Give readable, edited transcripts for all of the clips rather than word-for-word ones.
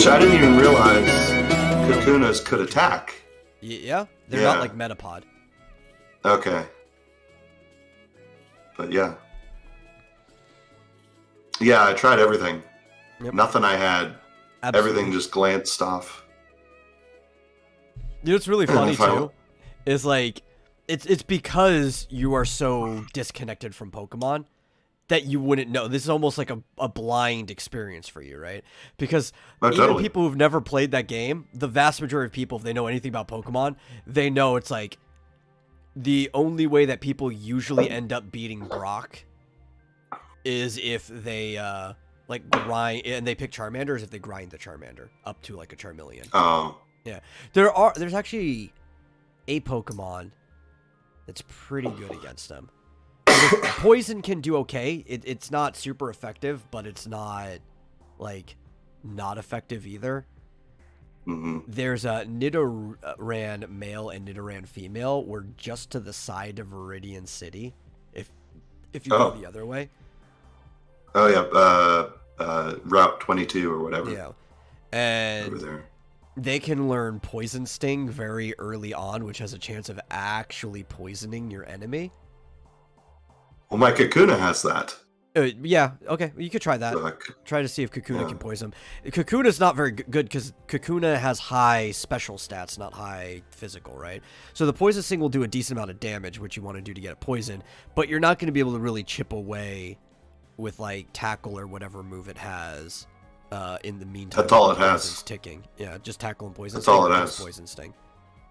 Which I didn't even realize Kakunas could attack. Yeah, they're not like Metapod. Okay. But yeah. Yeah, I tried everything. Yep. Nothing I had. Absolutely. Everything just glanced off. You know what's really funny too? Is like, it's because you are so disconnected from Pokemon that you wouldn't know. This is almost like a blind experience for you, right? Because even people who've never played that game, the vast majority of people, if they know anything about Pokemon, they know it's like the only way that people usually end up beating Brock is if they like grind, and they pick Charmander, is if they grind the Charmander up to like a Charmeleon. Oh. Yeah. There's actually a Pokemon that's pretty good against them. Poison can do okay. It's not super effective, but it's not like not effective either. Mm-hmm. There's a Nidoran male and Nidoran female. We're just to the side of Viridian City. If you go the other way. Oh yeah, Route 22 or whatever. Yeah, and over there. They can learn Poison Sting very early on, which has a chance of actually poisoning your enemy. Well, my Kakuna has that. Yeah, okay. You could try that. So try to see if Kakuna can poison him. Kakuna's not very good because Kakuna has high special stats, not high physical, right? So the Poison Sting will do a decent amount of damage, which you want to do to get it poisoned, but you're not going to be able to really chip away with, like, Tackle or whatever move it has in the meantime. That's all it has. Ticking. Yeah, just Tackle and Poison That's Sting. all it has. Poison Sting.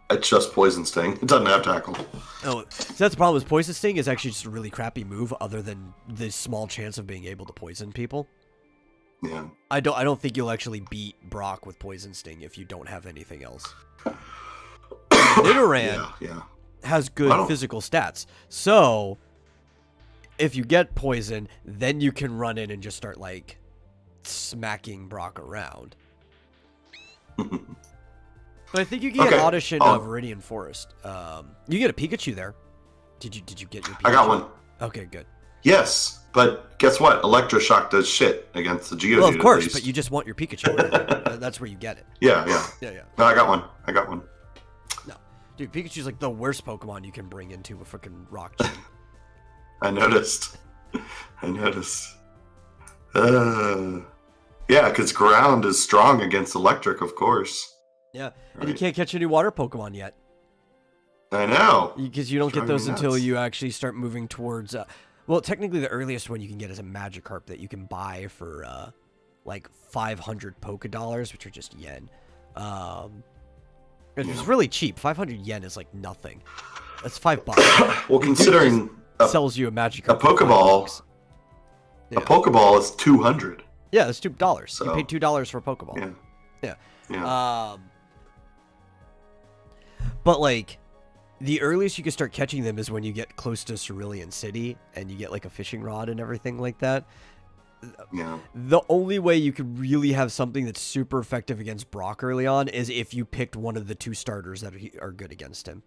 It's just Poison Sting. It doesn't have Tackle. Oh, so that's the problem is Poison Sting is actually just a really crappy move other than the small chance of being able to poison people. Yeah. I don't think you'll actually beat Brock with Poison Sting if you don't have anything else. Nidoran has good physical stats. So if you get poison, then you can run in and just start like smacking Brock around. But I think you can get Audition of Viridian Forest. You get a Pikachu there. Did you get your Pikachu? I got one. Okay, good. Yes, but guess what? Electroshock does shit against the Geodude. Well, of course, but you just want your Pikachu. That's where you get it. Yeah. No, I got one. No. Dude, Pikachu's like the worst Pokemon you can bring into a freaking rock gym. I noticed. Yeah, because ground is strong against electric, of course. Yeah, and you can't catch any water Pokemon yet. I know. Because you don't get those until you actually start moving towards... well, technically the earliest one you can get is a Magikarp that you can buy for like 500 Pokedollars, which are just yen. It's really cheap. 500 yen is like nothing. That's $5. Well, considering... sells you a Magikarp. A Pokeball... A Pokeball is 200. Yeah, that's $2. So, you paid $2 for a Pokeball. Yeah. But like, the earliest you can start catching them is when you get close to Cerulean City and you get like a fishing rod and everything like that. Yeah. The only way you could really have something that's super effective against Brock early on is if you picked one of the two starters that are good against him.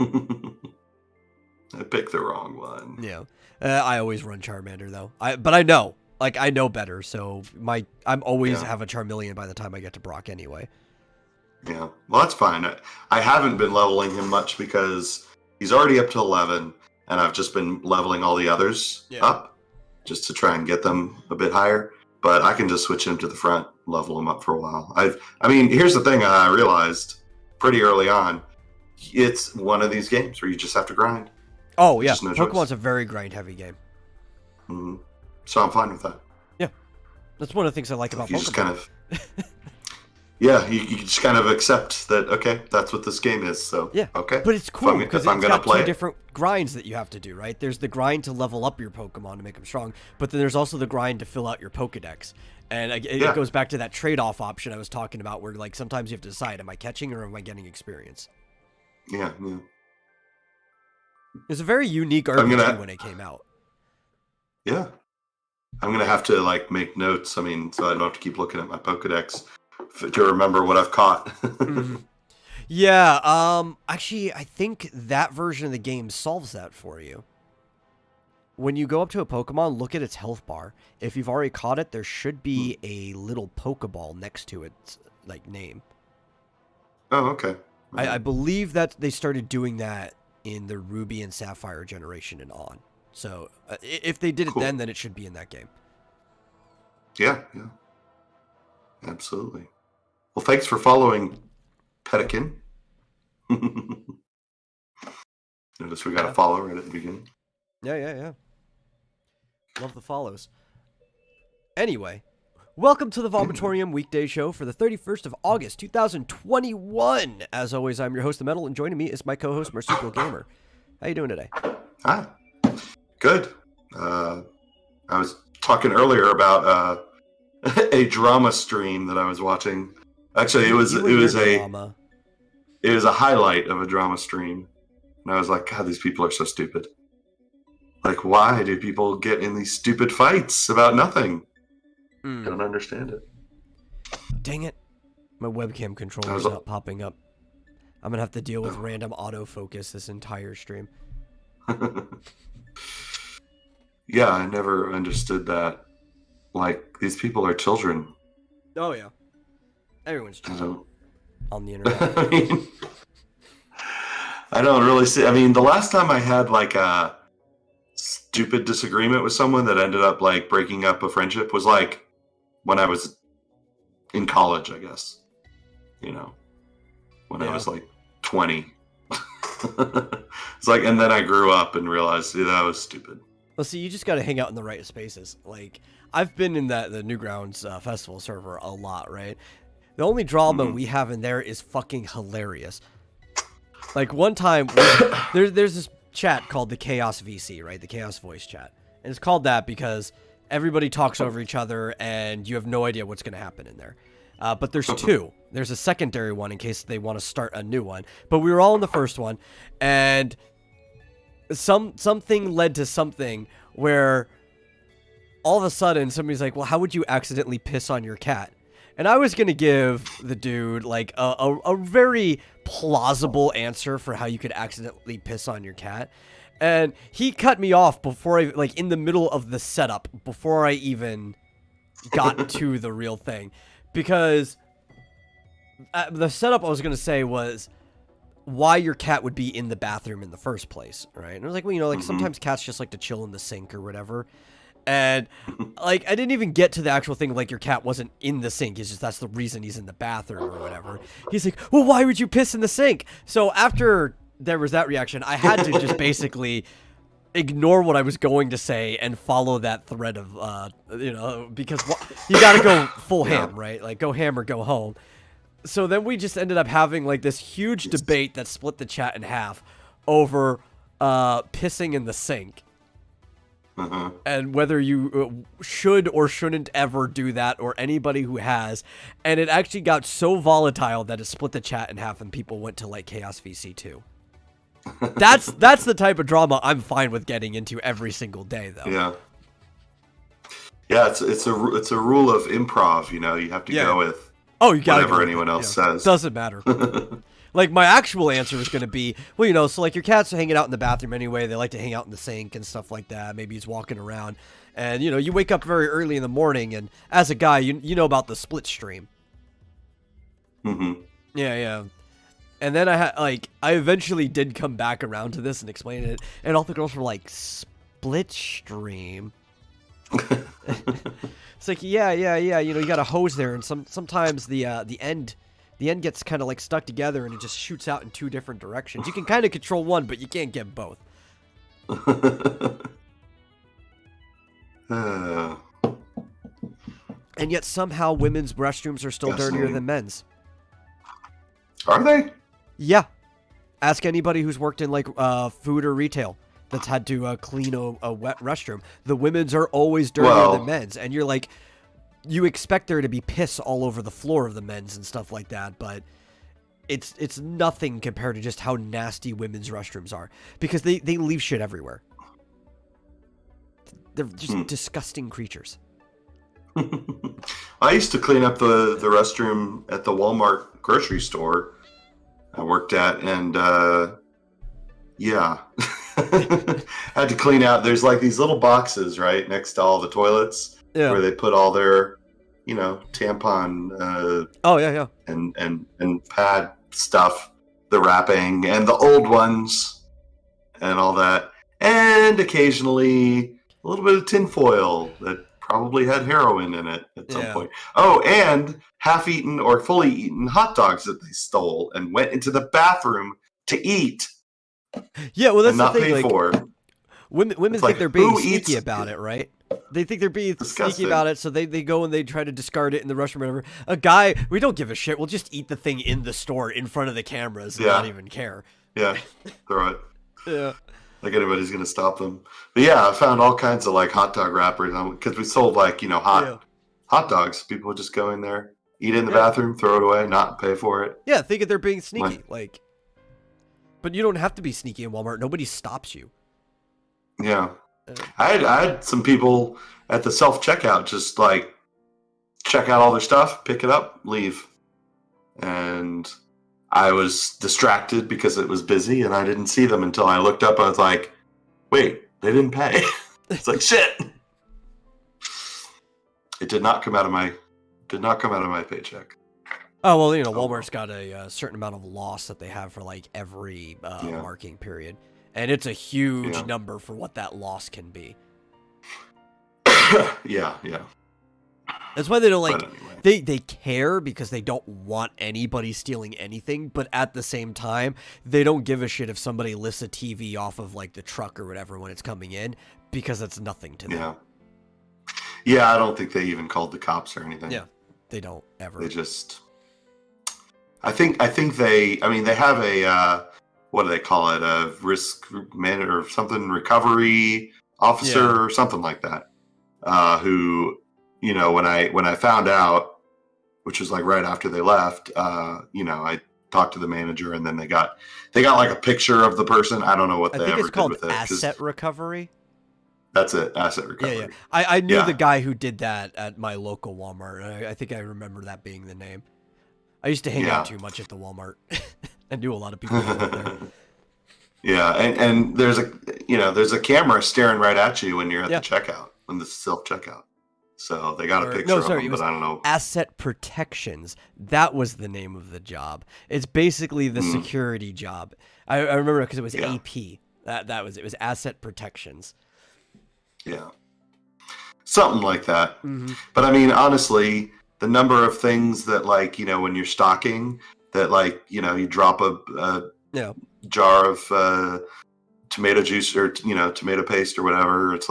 I picked the wrong one. Yeah. I always run Charmander though. But I know. Like, I know better, so I'm always have a Charmeleon by the time I get to Brock anyway. Yeah, well, that's fine. I haven't been leveling him much because he's already up to 11, and I've just been leveling all the others up just to try and get them a bit higher. But I can just switch him to the front, level him up for a while. I mean, here's the thing I realized pretty early on. It's one of these games where you just have to grind. Oh, yeah. No Pokemon's a very grind-heavy game. Mm-hmm. So I'm fine with that. Yeah. That's one of the things I like about Pokemon. Just kind of... Yeah, you just kind of accept that, okay, that's what this game is, so, yeah. Okay. But it's cool, because it's got two different grinds that you have to do, right? There's the grind to level up your Pokemon to make them strong, but then there's also the grind to fill out your Pokedex. And it goes back to that trade-off option I was talking about, where, like, sometimes you have to decide, am I catching or am I getting experience? Yeah. It was a very unique RPG when it came out. Yeah. I'm going to have to, like, make notes, so I don't have to keep looking at my Pokedex to remember what I've caught. Mm-hmm. Yeah, actually, I think that version of the game solves that for you. when you go up to a Pokemon, look at its health bar. If you've already caught it, there should be a little Pokeball next to its like name. Oh, okay. I believe that they started doing that in the Ruby and Sapphire generation and on. So if they did it then it should be in that game. Yeah. Absolutely. Well, thanks for following, Pedikin. Notice we got a follow right at the beginning. Yeah. Love the follows. Anyway, welcome to the Vomitorium Weekday Show for the 31st of August, 2021. As always, I'm your host, The Metal, and joining me is my co-host, Marsupial Gamer. How you doing today? Hi. Good. I was talking earlier about a drama stream that I was watching. Actually, it was a highlight of a drama stream. And I was like, God, these people are so stupid. Like, why do people get in these stupid fights about nothing? I don't understand it. Dang it. My webcam controller's not popping up. I'm going to have to deal with random autofocus this entire stream. Yeah, I never understood that. Like, these people are children. Oh, yeah. Everyone's children on the internet. I don't really see... I mean, the last time I had, like, a stupid disagreement with someone that ended up, like, breaking up a friendship was, like, when I was in college, I guess. You know? When I was, like, 20. It's like, and then I grew up and realized that was stupid. Well, see, you just got to hang out in the right spaces. Like, I've been in the Newgrounds festival server a lot, right? The only drama we have in there is fucking hilarious. Like, one time, there's this chat called the Chaos VC, right? The Chaos Voice Chat. And it's called that because everybody talks over each other and you have no idea what's going to happen in there. But there's two. There's a secondary one in case they want to start a new one. But we were all in the first one, and something led to something where all of a sudden somebody's like, well, how would you accidentally piss on your cat? And I was going to give the dude like a very plausible answer for how you could accidentally piss on your cat. And he cut me off before I, like, in the middle of the setup, before I even got to the real thing. Because the setup I was going to say was why your cat would be in the bathroom in the first place, right? And I was like, well, you know, like, sometimes cats just like to chill in the sink or whatever. And, like, I didn't even get to the actual thing, like, your cat wasn't in the sink. It's just that's the reason he's in the bathroom or whatever. He's like, well, why would you piss in the sink? So after there was that reaction, I had to just basically ignore what I was going to say and follow that thread of, you know, because you got to go full ham, right? Like, go ham or go home. So then we just ended up having, like, this huge debate that split the chat in half over pissing in the sink. And whether you should or shouldn't ever do that, or anybody who has. And it actually got so volatile that it split the chat in half and people went to, like, Chaos VC 2. That's the type of drama I'm fine with getting into every single day, though. Yeah, it's a rule of improv, you know. You have to go with whatever anyone else says. Doesn't matter. Like, my actual answer is going to be, well, you know, so, like, your cat's hanging out in the bathroom anyway. They like to hang out in the sink and stuff like that. Maybe he's walking around. And, you know, you wake up very early in the morning, and as a guy, you know about the split stream. Yeah. And then I eventually did come back around to this and explain it. And all the girls were like, split stream? It's like, yeah. You know, you got a hose there, and sometimes the end gets kind of like stuck together and it just shoots out in two different directions. You can kind of control one, but you can't get both. And yet somehow women's restrooms are still dirtier than men's. Are they? Yeah. Ask anybody who's worked in, like, food or retail that's had to clean a wet restroom. The women's are always dirtier than men's. And you're like, you expect there to be piss all over the floor of the men's and stuff like that, but it's nothing compared to just how nasty women's restrooms are, because they leave shit everywhere. They're just disgusting creatures. I used to clean up the restroom at the Walmart grocery store I worked at, and yeah. Had to clean out. There's like these little boxes right next to all the toilets where they put all their, tampon. Oh yeah. And pad stuff, the wrapping and the old ones, and all that, and occasionally a little bit of tinfoil that probably had heroin in it at some point. Oh, and half-eaten or fully eaten hot dogs that they stole and went into the bathroom to eat. Yeah, well, that's and not the thing. Pay for. Women think they're being sneaky about it, right? They think they're being disgusting. sneaky about it, so they go and they try to discard it in the restroom or whatever. A guy, we don't give a shit. We'll just eat the thing in the store in front of the cameras and not even care. Yeah, throw it. Yeah. Like anybody's gonna stop them. But yeah, I found all kinds of like hot dog wrappers because we sold like hot dogs. People would just go in there, eat it in the bathroom, throw it away, not pay for it. Yeah, thinking they're being sneaky. But you don't have to be sneaky in Walmart. Nobody stops you. Yeah, I had some people at the self checkout just like check out all their stuff, pick it up, leave, and I was distracted because it was busy and I didn't see them until I looked up and I was like, wait, they didn't pay. It's like, shit. It did not come out of my paycheck. Oh, well, Walmart's got a certain amount of loss that they have for like every marking period. And it's a huge number for what that loss can be. Yeah. That's why they don't they care because they don't want anybody stealing anything, but at the same time, they don't give a shit if somebody lifts a TV off of like the truck or whatever when it's coming in because it's nothing to them. Yeah, I don't think they even called the cops or anything. Yeah, they don't ever. They just I think they have a what do they call it? A risk manager or something, recovery officer or something like that. Who when I found out, which was like right after they left, I talked to the manager, and then they got like a picture of the person. I don't know what they ever did with it. I think it's called asset recovery. That's it, asset recovery. Yeah. I knew the guy who did that at my local Walmart. I think I remember that being the name. I used to hang out too much at the Walmart. I knew a lot of people there. Yeah, and there's a camera staring right at you when you're at the checkout, when the self checkout. So they got a picture of them, but I don't know. Asset Protections. That was the name of the job. It's basically the security job. I remember because it was AP. It was Asset Protections. Yeah. Something like that. Mm-hmm. But I mean, honestly, the number of things that when you're stocking that you drop a jar of tomato juice or tomato paste or whatever, it's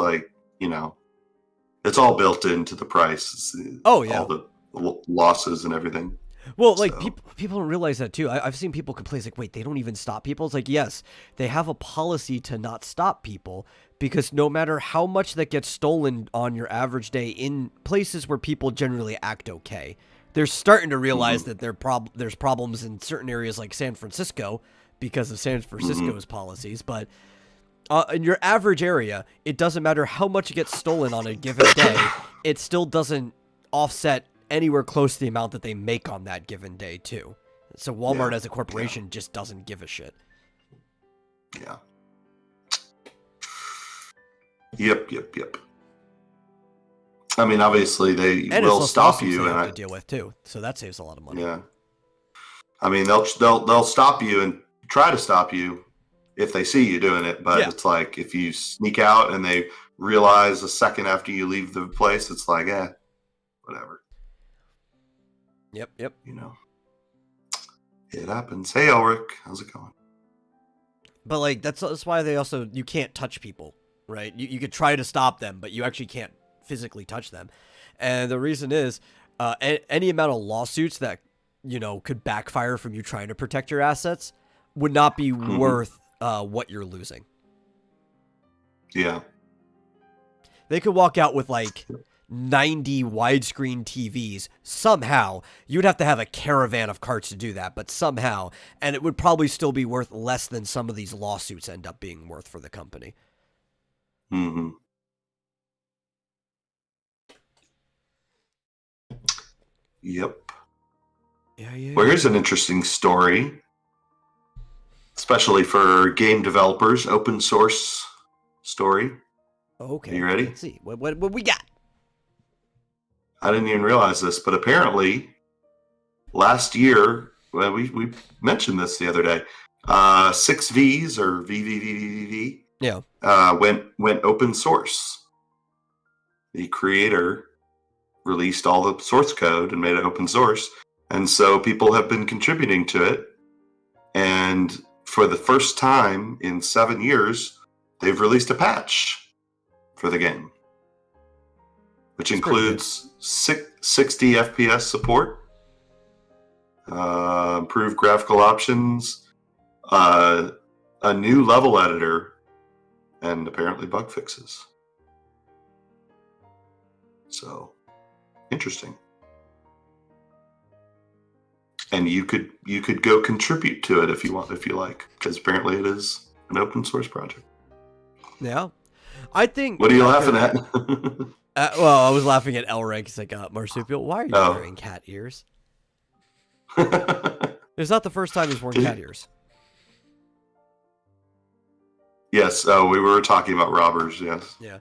it's all built into the price. Oh yeah, all the losses and everything. Well, people don't realize that too. I've seen people complain wait, they don't even stop people. It's like, yes, they have a policy to not stop people because no matter how much that gets stolen on your average day in places where people generally act okay, they're starting to realize that there's problems in certain areas like San Francisco because of San Francisco's policies, but in your average area, it doesn't matter how much gets stolen on a given day. It still doesn't offset anywhere close to the amount that they make on that given day, too. So Walmart as a corporation just doesn't give a shit. Yeah. Yep. I mean, obviously they will stop you, and have to deal with too. So that saves a lot of money. Yeah. I mean, they'll stop you and try to stop you if they see you doing it, but it's like if you sneak out and they realize a second after you leave the place, it's like, whatever. Yep. It happens. Hey, Ulrich, how's it going? But that's why you can't touch people, right? You could try to stop them, but you actually can't physically touch them. And the reason is any amount of lawsuits that could backfire from you trying to protect your assets would not be worth what you're losing. Yeah. They could walk out with 90 widescreen TVs somehow. You'd have to have a caravan of carts to do that, but somehow, and it would probably still be worth less than some of these lawsuits end up being worth for the company. Mm-hmm. Yep. Yeah. Well, here's an interesting story. especially for game developers, open source story. Okay. Are you ready? Let's see. What we got? I didn't even realize this, but apparently last year, well, we mentioned this the other day, 6Vs or VVVVV went open source. The creator released all the source code and made it open source. And so people have been contributing to it. And for the first time in 7 years, they've released a patch for the game, which includes 60 FPS support, improved graphical options, a new level editor, and apparently bug fixes. So, interesting. And you could go contribute to it if you like, because apparently it is an open source project. Yeah, I think. What are you laughing at? Well, I was laughing at Elric. He's like, Marsupial, why are you wearing cat ears? It's not the first time he's worn cat ears. Yes, we were talking about robbers, yes. Yeah.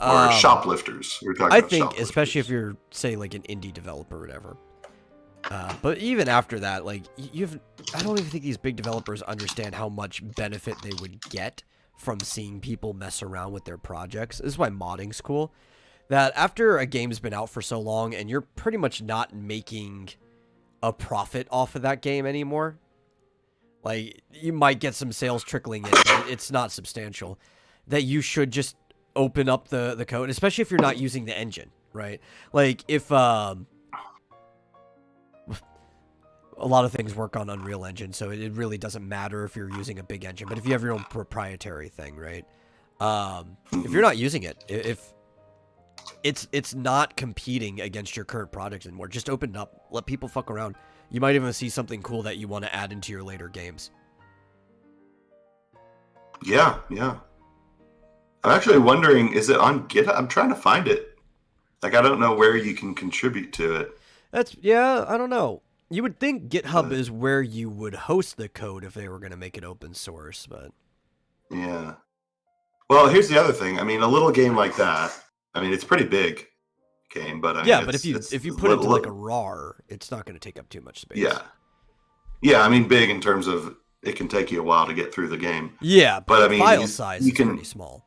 Or shoplifters. We were talking about shoplifters. Especially if you're, say, like an indie developer or whatever. But even after that, like, I don't even think these big developers understand how much benefit they would get from seeing people mess around with their projects. This is why modding's cool. That after a game's been out for so long and you're pretty much not making a profit off of that game anymore, like, you might get some sales trickling in, but it's not substantial, that you should just open up the code, especially if you're not using the engine, right? Like, if a lot of things work on Unreal Engine, so it really doesn't matter if you're using a big engine, but if you have your own proprietary thing, right? If you're not using it, if it's not competing against your current product anymore, just open it up, let people fuck around. You might even see something cool that you want to add into your later games. Yeah. I'm actually wondering, is it on GitHub? I'm trying to find it. Like, I don't know where you can contribute to it. I don't know. You would think GitHub is where you would host the code if they were going to make it open source, but... Yeah. Well, here's the other thing. I mean, a little game like that, I mean, it's pretty big game, but I mean, but if you put it to like a RAR, it's not going to take up too much space. Yeah. I mean, big in terms of it can take you a while to get through the game. Yeah, but I mean, file size is pretty small.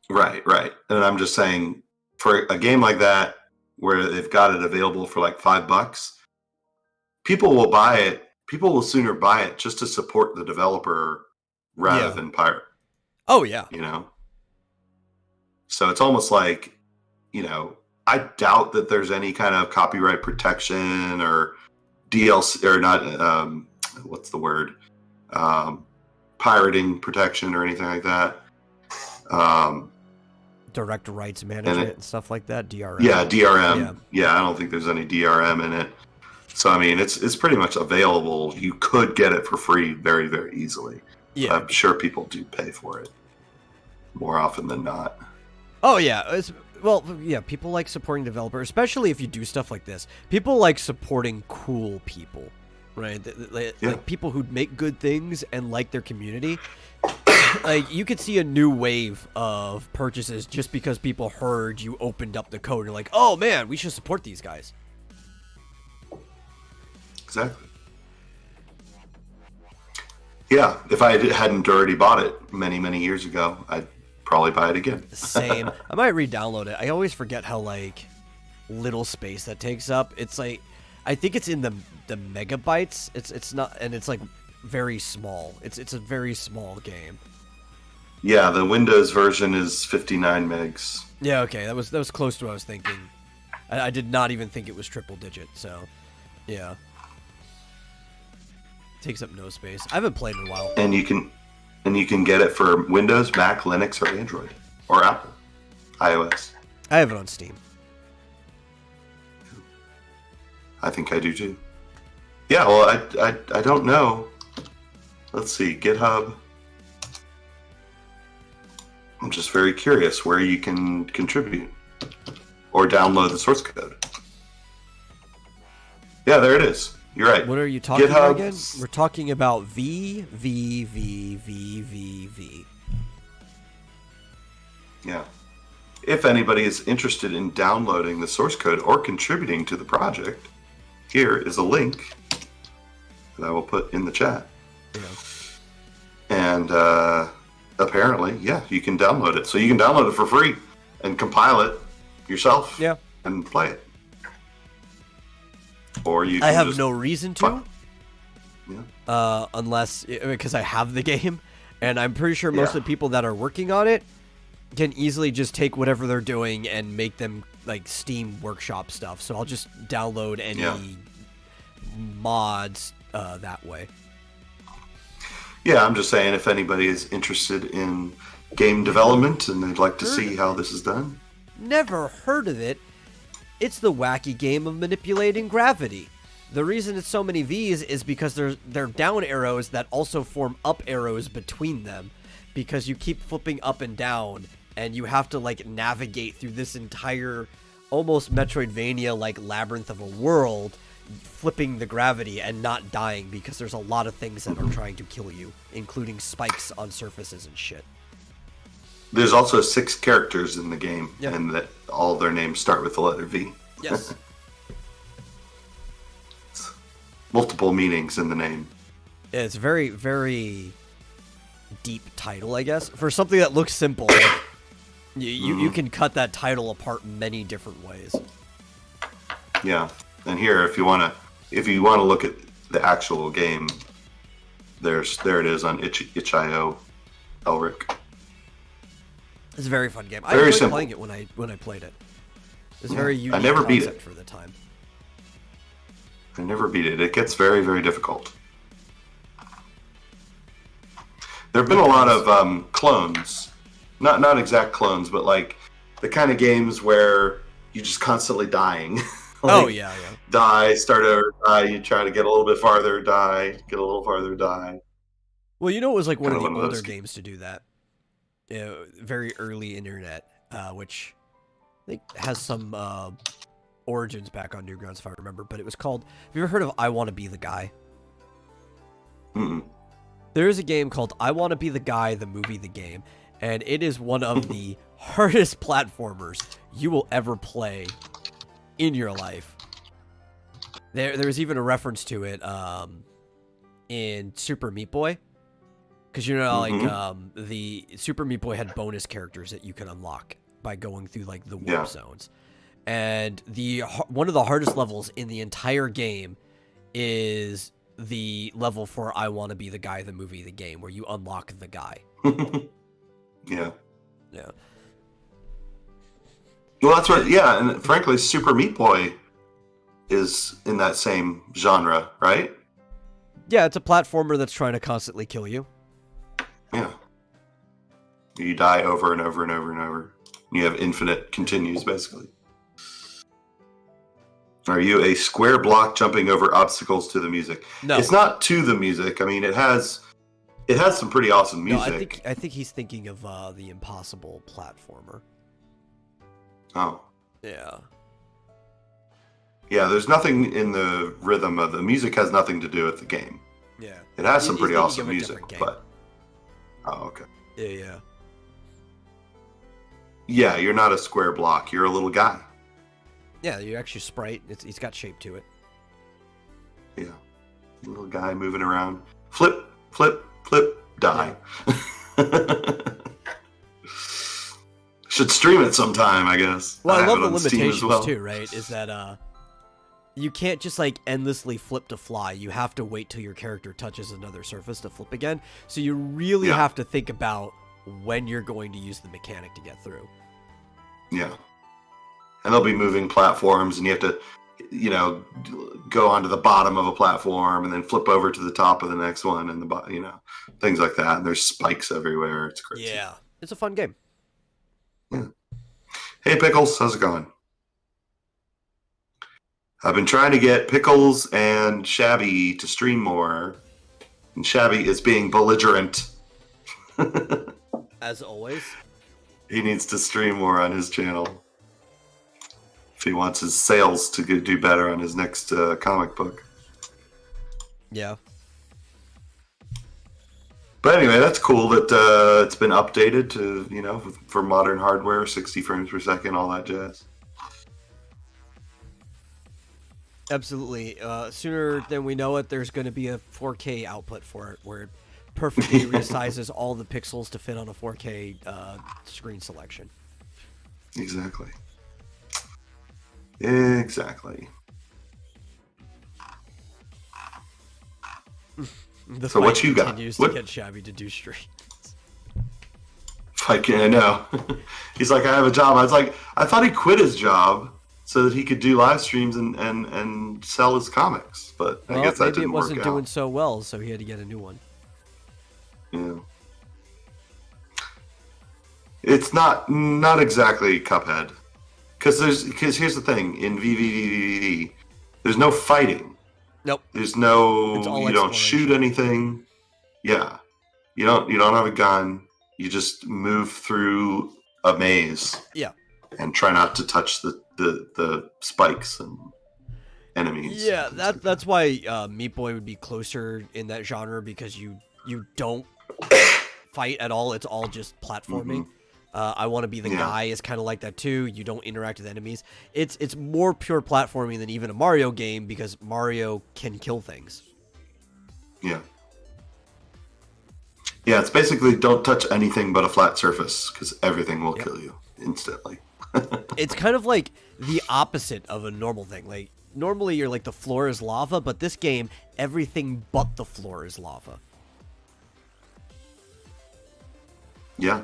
Right. And I'm just saying, for a game like that where they've got it available for like $5, people will buy it. People will sooner buy it just to support the developer rather than pirate. Oh yeah. You know. So it's almost like, you know, I doubt that there's any kind of copyright protection or DLC or not. What's the word? Pirating protection or anything like that. Direct rights management and stuff like that. DRM. Yeah, DRM. Yeah, I don't think there's any DRM in it. So I mean, it's pretty much available. You could get it for free very, very easily. Yeah, I'm sure people do pay for it more often than not. Oh yeah, people like supporting developers, especially if you do stuff like this. People like supporting cool people, right? Like people who make good things and like their community. Like, you could see a new wave of purchases just because people heard you opened up the code and like, oh man, we should support these guys. Exactly. Yeah, if I hadn't already bought it many, many years ago, I'd probably buy it again. Same. I might re-download it. I always forget how, like, little space that takes up. It's like, I think it's in the megabytes. It's not, and it's like very small. It's a very small game. Yeah, the Windows version is 59 megs. Yeah, okay, that was close to what I was thinking. I did not even think it was triple digit. So, yeah. Takes up no space. I haven't played in a while. And you can get it for Windows, Mac, Linux, or Android, or Apple, iOS. I have it on Steam. I think I do too. Yeah, well, I don't know. Let's see, GitHub. I'm just very curious where you can contribute or download the source code. Yeah, there it is. You're right. What are you talking about again? GitHub. We're talking about V. Yeah. If anybody is interested in downloading the source code or contributing to the project, here is a link that I will put in the chat. Yeah. And apparently, yeah, you can download it. So you can download it for free and compile it yourself. Yeah. And play it. Or you can I have just no reason to. Yeah. Unless because I have the game, and I'm pretty sure most of the people that are working on it can easily just take whatever they're doing and make them like Steam Workshop stuff. So I'll just download any mods that way. Yeah, I'm just saying if anybody is interested in game development and they'd like to see how this is done. Never heard of it. It's the wacky game of manipulating gravity. The reason it's so many V's is because they're down arrows that also form up arrows between them, because you keep flipping up and down, and you have to like navigate through this entire almost Metroidvania like labyrinth of a world, flipping the gravity and not dying, because there's a lot of things that are trying to kill you, including spikes on surfaces and shit. There's also 6 characters in the game, and that all their names start with the letter V. Yes. Multiple meanings in the name. Yeah, it's very, very deep title, I guess. For something that looks simple, you can cut that title apart many different ways. Yeah, and here, if you want to look at the actual game, there it is on itch.io, Elric. It's a very fun game. Very I enjoyed simple. playing it when I played it. It's a very unique I never beat concept it for the time. I never beat it. It gets very, very difficult. There have been a lot of clones, not exact clones, but like the kind of games where you're just constantly dying. Yeah. Die, start over, die. You try to get a little bit farther, die, get a little farther, die. Well, it was like one of the older those games to do that. Very early internet, which I think has some origins back on Newgrounds, if I remember. But it was called. Have you ever heard of I Want to Be the Guy? Mm-mm. There is a game called I Want to Be the Guy, the movie, the game, and it is one of the hardest platformers you will ever play in your life. There's even a reference to it in Super Meat Boy. Because, the Super Meat Boy had bonus characters that you can unlock by going through, like, the warp zones. And one of the hardest levels in the entire game is the level for I Want to Be the Guy, the movie, the game, where you unlock the guy. Yeah. Yeah. Well, that's right. Yeah, and frankly, Super Meat Boy is in that same genre, right? Yeah, it's a platformer that's trying to constantly kill you. Yeah. You die over and over and over and over. You have infinite continues, basically. Are you a square block jumping over obstacles to the music? No. It's not to the music. I mean, it has some pretty awesome music. No, I think he's thinking of the Impossible platformer. Oh. Yeah. Yeah, there's nothing in the rhythm of the music has nothing to do with the game. Yeah. It has some He's pretty thinking awesome of a music, different game. but oh, okay. Yeah. Yeah, you're not a square block. You're a little guy. Yeah, you're actually sprite. He's got shape to it. Yeah. Little guy moving around. Flip, flip, flip, die. Yeah. Should stream it sometime, I guess. Well, I love the on Steam limitations as well. too, right? Is that you can't just like endlessly flip to fly. You have to wait till your character touches another surface to flip again. So you really have to think about when you're going to use the mechanic to get through. Yeah. And they'll be moving platforms, and you have to, go onto the bottom of a platform and then flip over to the top of the next one, and things like that. And there's spikes everywhere. It's crazy. Yeah, it's a fun game. Yeah. Hey, Pickles, how's it going? I've been trying to get Pickles and Shabby to stream more, and Shabby is being belligerent. As always. He needs to stream more on his channel if he wants his sales to do better on his next comic book. Yeah. But anyway, that's cool that it's been updated to, for modern hardware, 60 frames per second, all that jazz. Absolutely. Sooner than we know it, there's going to be a 4K output for it, where it perfectly resizes all the pixels to fit on a 4K screen selection. Exactly. So what you got? Continues to get Shabby to do streams. I know. He's like, I have a job. I was like, I thought he quit his job so that he could do live streams and sell his comics. But I guess that didn't work out. Maybe it wasn't doing so well, so he had to get a new one. Yeah. It's not exactly Cuphead, because here's the thing, in VVVVV, there's no fighting. Nope. There's no, you don't shoot anything. Yeah. You don't have a gun. You just move through a maze. Yeah. And try not to touch the spikes and enemies. Yeah, that's why Meat Boy would be closer in that genre, because you don't fight at all. It's all just platforming. Mm-hmm. I Want to Be the Guy is kind of like that too. You don't interact with enemies. It's more pure platforming than even a Mario game, because Mario can kill things. Yeah. Yeah, it's basically don't touch anything but a flat surface, because everything will kill you instantly. It's kind of like the opposite of a normal thing. Like, normally you're like, the floor is lava, but this game, everything but the floor is lava. Yeah.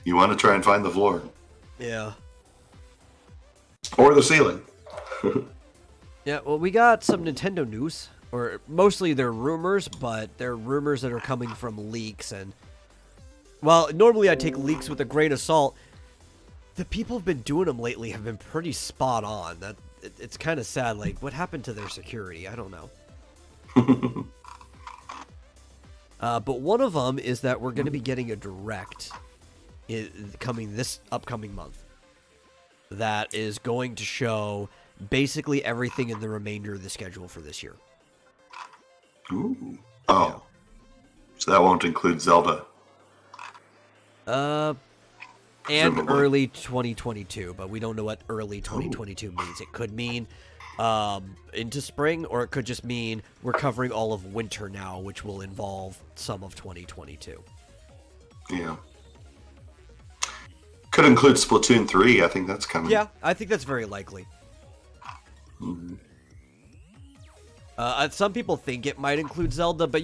You want to try and find the floor. Yeah. Or the ceiling. Yeah, well, we got some Nintendo news. Or mostly they're rumors, but they're rumors that are coming from leaks. And, well, normally I take leaks with a grain of salt. The people who've been doing them lately have been pretty spot on. It's kind of sad. Like, what happened to their security? I don't know. But one of them is that we're going to be getting a direct coming this upcoming month that is going to show basically everything in the remainder of the schedule for this year. Ooh. Oh. Yeah. So that won't include Zelda. And Presumably. Early 2022, but we don't know what early 2022 means. It could mean into spring, or it could just mean we're covering all of winter now, which will involve some of 2022. Yeah. Could include Splatoon 3. I think that's coming. Yeah, I think that's very likely. Mm-hmm. Some people think it might include Zelda, but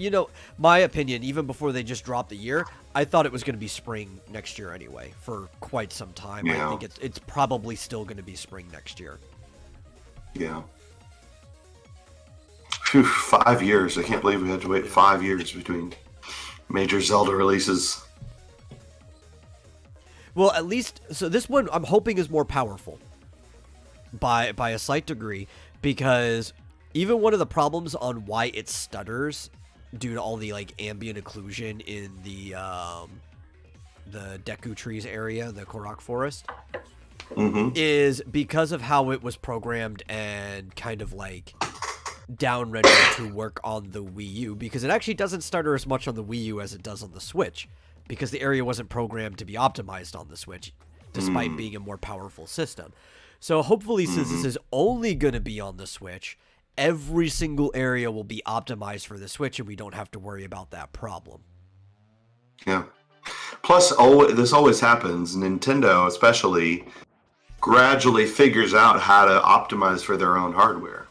my opinion, even before they just dropped the year, I thought it was going to be spring next year anyway, for quite some time. Yeah. I think it's probably still going to be spring next year. Yeah. Phew, 5 years. I can't believe we had to wait 5 years between major Zelda releases. Well, at least, so this one I'm hoping is more powerful by a slight degree, because even one of the problems on why it stutters due to all the ambient occlusion in the Deku Trees area, the Korok Forest, is because of how it was programmed and kind of down-rendered to work on the Wii U, because it actually doesn't stutter as much on the Wii U as it does on the Switch, because the area wasn't programmed to be optimized on the Switch, despite being a more powerful system. So hopefully, since this is only going to be on the Switch, every single area will be optimized for the Switch, and we don't have to worry about that problem. Yeah. Plus, this always happens. Nintendo, especially, gradually figures out how to optimize for their own hardware.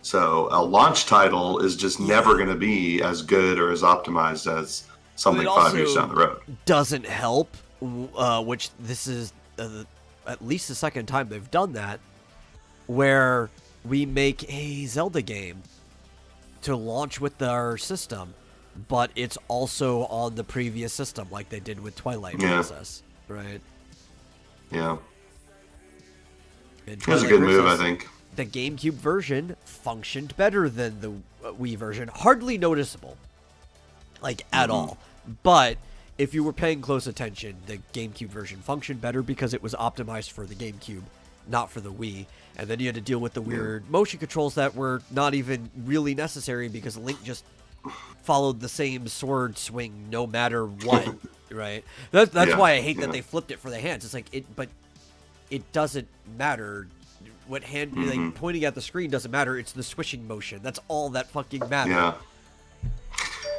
So a launch title is just never going to be as good or as optimized as something 5 years down the road. Doesn't help, which this is at least the second time they've done that, where we make a Zelda game to launch with our system, but it's also on the previous system, like they did with Twilight Princess, right? Yeah. It was a good move, I think. The GameCube version functioned better than the Wii version. Hardly noticeable, at all. But if you were paying close attention, the GameCube version functioned better because it was optimized for the GameCube, not for the Wii. And then you had to deal with the weird motion controls that were not even really necessary because Link just followed the same sword swing no matter what, right? That's why I hate that they flipped it for the hands. It's like but it doesn't matter. What hand like pointing at the screen doesn't matter. It's the swishing motion. That's all that fucking matters. Yeah.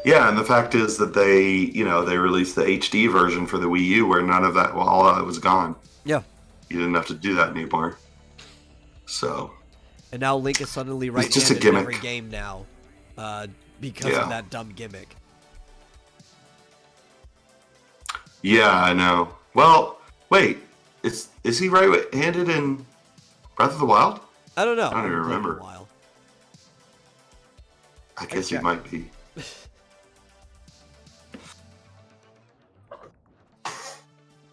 Yeah, and the fact is that they released the HD version for the Wii U where none of that, all of it was gone. Yeah. You didn't have to do that anymore. So. And now Link is suddenly right-handed in every game now, because of that dumb gimmick. Yeah, I know. Well, wait, is he right-handed in Breath of the Wild? I don't know. I don't even remember. I guess he might be.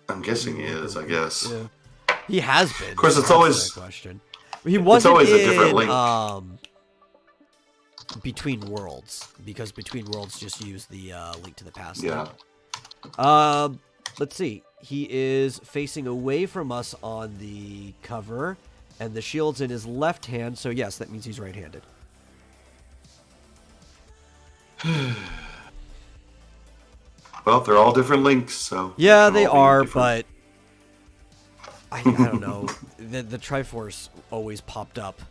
I'm guessing he is, I guess. Yeah. He has been. Of course, it's always a question. He wasn't always in, a different Link. Between Worlds, because Between Worlds just used the Link to the Past. Yeah. Let's see. He is facing away from us on the cover, and the shield's in his left hand, so yes, that means he's right-handed. Well, they're all different Links, so... Yeah, they are, but... I don't know. The Triforce always popped up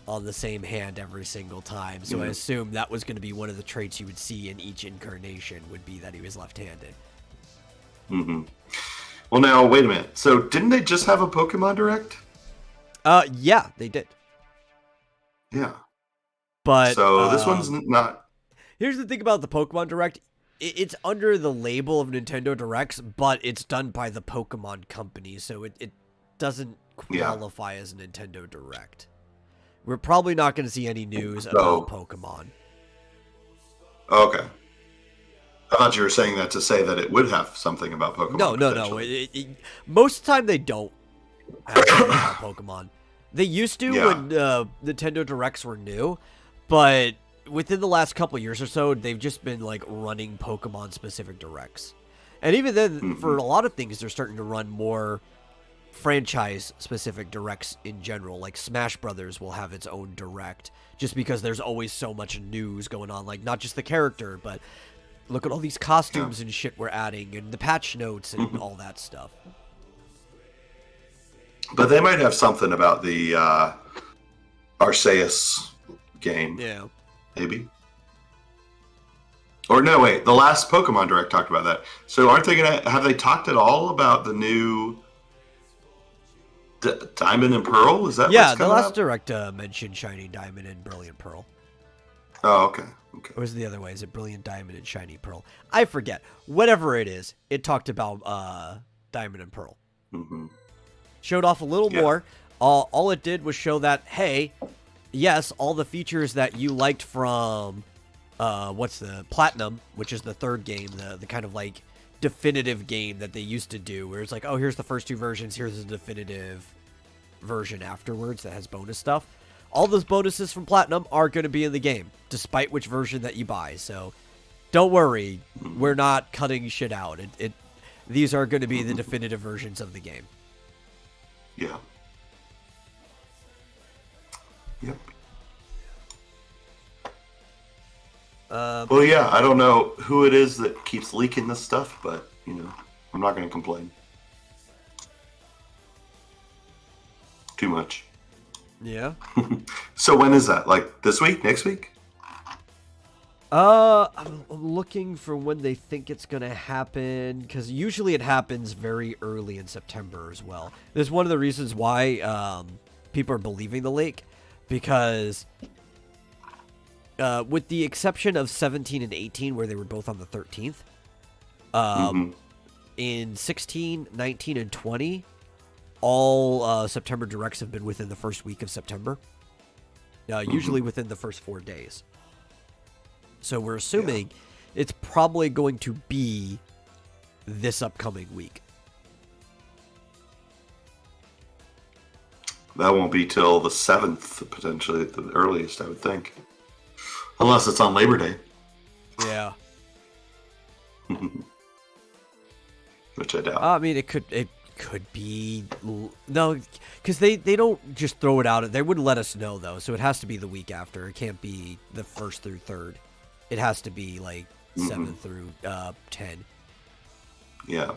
on the same hand every single time, so I assume that was going to be one of the traits you would see in each incarnation, would be that he was left-handed. Mm-hmm. Well, now, wait a minute. So, didn't they just have a Pokemon Direct? Yeah, they did. Yeah. But... So, this one's not... Here's the thing about the Pokemon Direct. It's under the label of Nintendo Directs, but it's done by the Pokemon Company, so it doesn't qualify as a Nintendo Direct. We're probably not going to see any news about Pokemon. Okay. I thought you were saying that to say that it would have something about Pokemon. No. Most of the time, they don't have something about Pokemon. They used to when Nintendo Directs were new, but... within the last couple years or so, they've just been like running Pokemon specific directs. And even then, for a lot of things, they're starting to run more franchise specific directs in general. Like Smash Brothers will have its own direct just because there's always so much news going on. Like not just the character, but look at all these costumes and shit we're adding and the patch notes and all that stuff. But they might have something about the Arceus game. Yeah. Maybe. Or no, wait. The last Pokemon Direct talked about that. So aren't they gonna have they talked at all about the new Diamond and Pearl? Is that what's the last out? Direct mentioned Shiny Diamond and Brilliant Pearl. Oh, okay. Or was it the other way? Is it Brilliant Diamond and Shiny Pearl? I forget. Whatever it is, it talked about Diamond and Pearl. Mm-hmm. Showed off a little more. All it did was show that, hey, yes, all the features that you liked from what's the Platinum, which is the third game, the kind of like definitive game that they used to do, where it's like, oh, here's the first two versions, here's the definitive version afterwards that has bonus stuff. All those bonuses from Platinum are going to be in the game, despite which version that you buy. So don't worry, we're not cutting shit out. These are going to be the definitive versions of the game. Yeah. Yep. Well, yeah, I don't know who it is that keeps leaking this stuff, but, I'm not going to complain. Too much. Yeah. So when is that? Like this week? Next week? I'm looking for when they think it's going to happen, because usually it happens very early in September as well. This is one of the reasons why people are believing the leak. Because with the exception of 17 and 18, where they were both on the 13th, in 16, 19, and 20, all September Directs have been within the first week of September. Usually within the first 4 days. So we're assuming it's probably going to be this upcoming week. That won't be till the 7th, potentially, at the earliest, I would think. Unless it's on Labor Day. Yeah. Which I doubt. I mean, it Could be no, because they don't just throw it out. They wouldn't let us know though, so it has to be the week after. It can't be the 1st through 3rd. It has to be like 7 through 10. Yeah.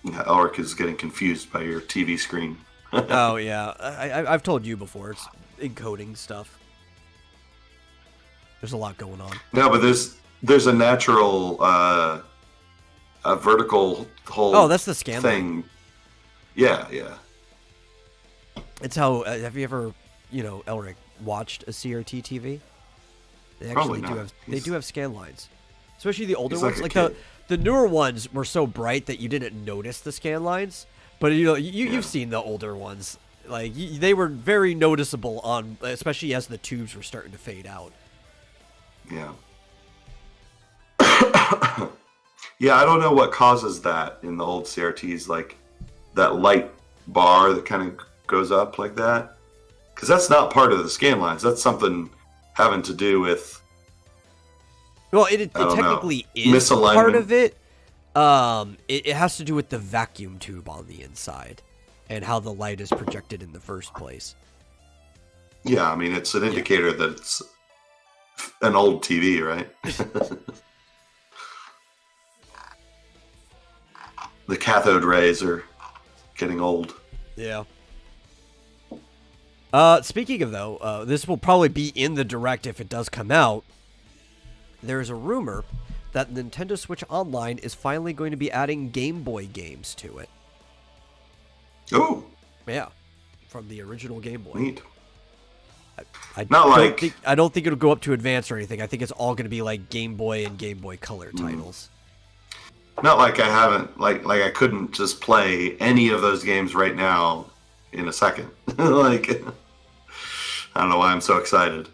Yeah, Elric is getting confused by your TV screen. Oh yeah, I've told you before. It's encoding stuff. There's a lot going on. No, but there's a natural a vertical whole. Oh, that's the scan thing. Line. Yeah, yeah. It's how. Have you ever, Elric, watched a CRT TV? They Probably actually not. They do have scan lines, especially the older He's ones. like the newer ones were so bright that you didn't notice the scan lines. But you've seen the older ones. Like they were very noticeable on, especially as the tubes were starting to fade out. Yeah. Yeah, I don't know what causes that in the old CRTs, like that light bar that kind of goes up like that. Because that's not part of the scan lines. That's something having to do with. Well, it technically is part of it. It has to do with the vacuum tube on the inside and how the light is projected in the first place. Yeah, I mean, it's an indicator that it's an old TV, right? The cathode rays are getting old. Yeah. Speaking of, though, this will probably be in the Direct if it does come out. There is a rumor that Nintendo Switch Online is finally going to be adding Game Boy games to it. Oh. Yeah. From the original Game Boy. Neat. I don't think it'll go up to Advance or anything. I think it's all going to be like Game Boy and Game Boy Color titles. Not like I haven't, like I couldn't just play any of those games right now in a second. Like, I don't know why I'm so excited.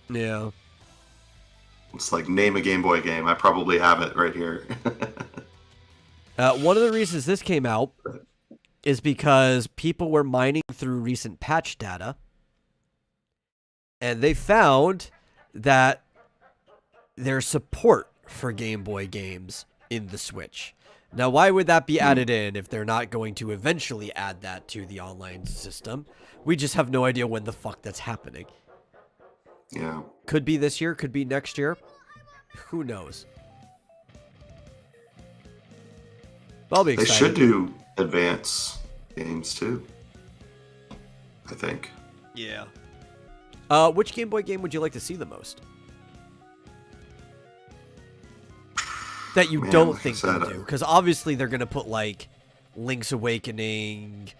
Yeah. It's like, name a Game Boy game. I probably have it right here. One of the reasons this came out is because people were mining through recent patch data, and they found that there's support for Game Boy games in the Switch. Now, why would that be added in if they're not going to eventually add that to the online system? We just have no idea when the fuck that's happening. Yeah. Could be this year, could be next year. Who knows? I'll be excited. They should do advance games too, I think. Yeah. Which Game Boy game would you like to see the most? That you don't think they'll do? Because obviously they're going to put, like, Link's Awakening,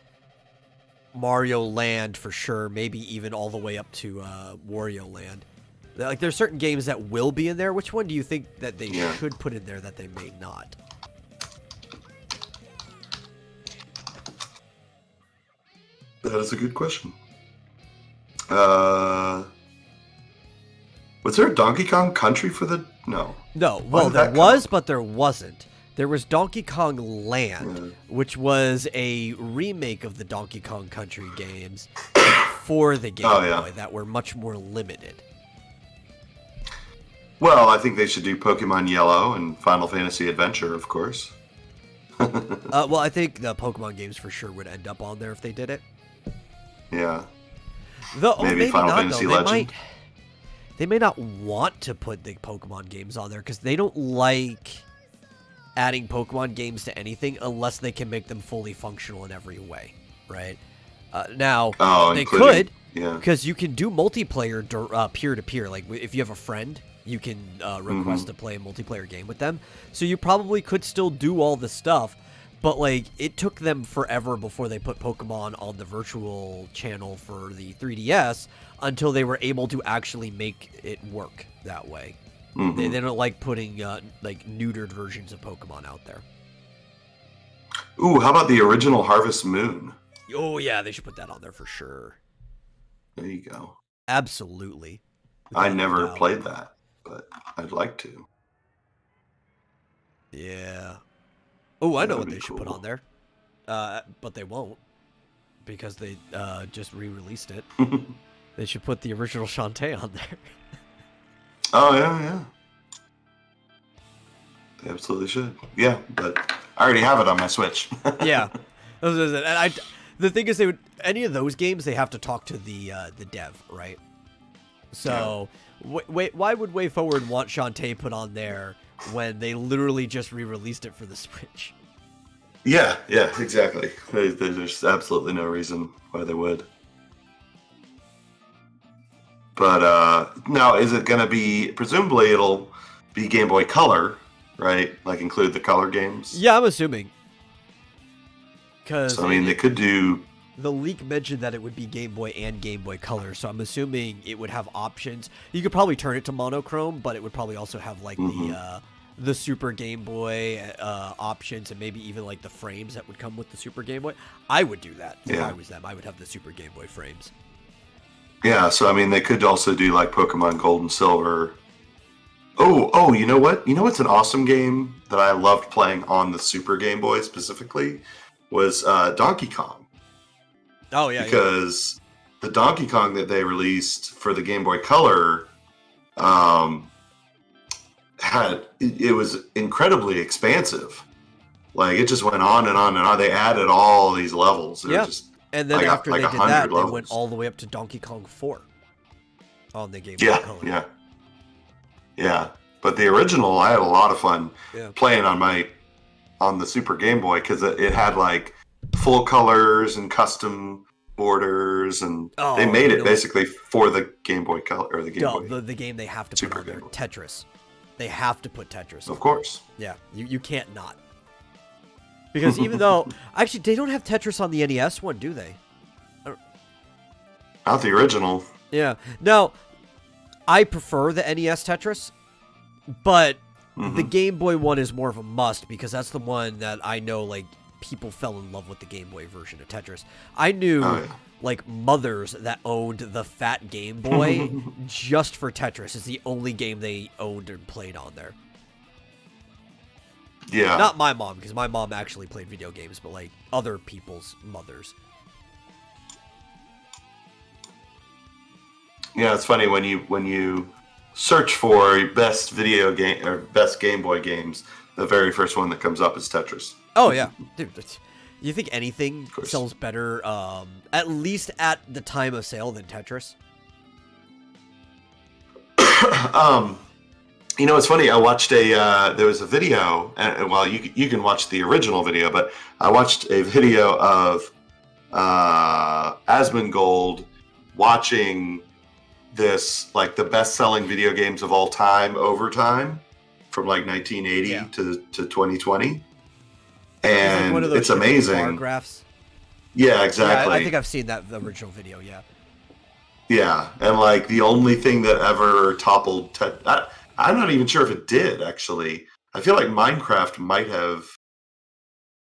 Mario Land for sure, maybe even all the way up to Wario Land. Like, there's certain games that will be in there. Which one do you think that they should put in there that they may not? That is a good question. Was there a Donkey Kong Country for the... No. No. Well, there was, but there wasn't. There was Donkey Kong Land, which was a remake of the Donkey Kong Country games for the Game Boy that were much more limited. Well, I think they should do Pokemon Yellow and Final Fantasy Adventure, of course. Well, I think the Pokemon games for sure would end up on there if they did it. Yeah. Maybe Final not, Fantasy though. Legend. They may not want to put the Pokemon games on there because they don't like adding Pokemon games to anything unless they can make them fully functional in every way, right? Now, they could, because you can do multiplayer peer-to-peer. Like, if you have a friend, you can request to play a multiplayer game with them. So you probably could still do all the stuff, but, like, it took them forever before they put Pokemon on the virtual channel for the 3DS until they were able to actually make it work that way. They don't like putting, like, neutered versions of Pokemon out there. Ooh, how about the original Harvest Moon? Oh, yeah, they should put that on there for sure. There you go. Absolutely. I never played that, but I'd like to. Yeah. Oh, I know what they should put on there. But they won't. Because they just re-released it. They should put the original Shantae on there. Oh, yeah, yeah. They absolutely should. Yeah, but I already have it on my Switch. Yeah. And the thing is, any of those games, they have to talk to the dev, right? So, why would WayForward want Shantae put on there when they literally just re-released it for the Switch? Yeah, exactly. There's absolutely no reason why they would. But now, is it going to be? Presumably, it'll be Game Boy Color, right? Like include the color games. Yeah, I'm assuming. Because so, I mean, they could do. The leak mentioned that it would be Game Boy and Game Boy Color, so I'm assuming it would have options. You could probably turn it to monochrome, but it would probably also have like the Super Game Boy options, and maybe even like the frames that would come with the Super Game Boy. I would do that if I was them. I would have the Super Game Boy frames. Yeah, so I mean, they could also do like Pokemon Gold and Silver. Oh, you know what? You know what's an awesome game that I loved playing on the Super Game Boy specifically was Donkey Kong. Oh yeah, because the Donkey Kong that they released for the Game Boy Color it was incredibly expansive. Like it just went on and on and on. They added all these levels. And then after they did that, they went all the way up to Donkey Kong 4 on the Game Boy Color. Yeah. But the original, I had a lot of fun playing on the Super Game Boy because it had like full colors and custom borders, and they made it basically for the Game Boy Color or the Game Boy. The game they have to put on there, Tetris. They have to put Tetris. Of course. Yeah, you can't not. Because even though actually they don't have Tetris on the NES one, do they? Not the original. Yeah. Now, I prefer the NES Tetris, but the Game Boy one is more of a must because that's the one that I know like people fell in love with the Game Boy version of Tetris. I knew like mothers that owned the fat Game Boy just for Tetris. It's the only game they owned and played on there. Yeah. Not my mom, because my mom actually played video games, but like other people's mothers. Yeah, it's funny when you search for best video game or best Game Boy games, the very first one that comes up is Tetris. Oh yeah, dude. You think anything sells better, at least at the time of sale, than Tetris? You know, it's funny. I watched there was a video, and well, you can watch the original video, but I watched a video of Asmongold watching this, like the best-selling video games of all time over time, from like 1980 to 2020. And one of those it's amazing. Bar graphs. Yeah, exactly. Yeah, I think I've seen the original video. Yeah. Yeah, and like the only thing that ever toppled I'm not even sure if it did, actually. I feel like Minecraft might have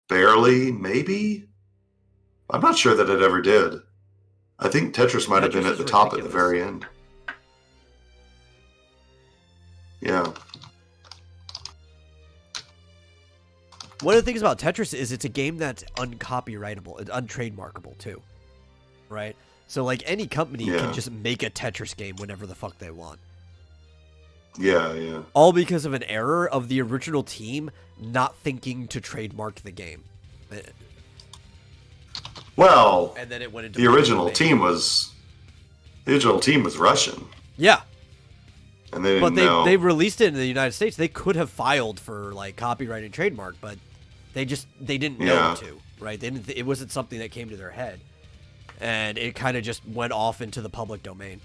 barely, maybe. I'm not sure that it ever did. I think Tetris might have been at the top at the very end. Yeah. One of the things about Tetris is it's a game that's uncopyrightable, it's untrademarkable too, right? So like any company can just make a Tetris game whenever the fuck they want. Yeah. All because of an error of the original team not thinking to trademark the game. Well, and then it went into the original team was Russian. Yeah. And they didn't know. They released it in the United States. They could have filed for like copyright and trademark, but they didn't know to, right? It wasn't something that came to their head. And it kind of just went off into the public domain.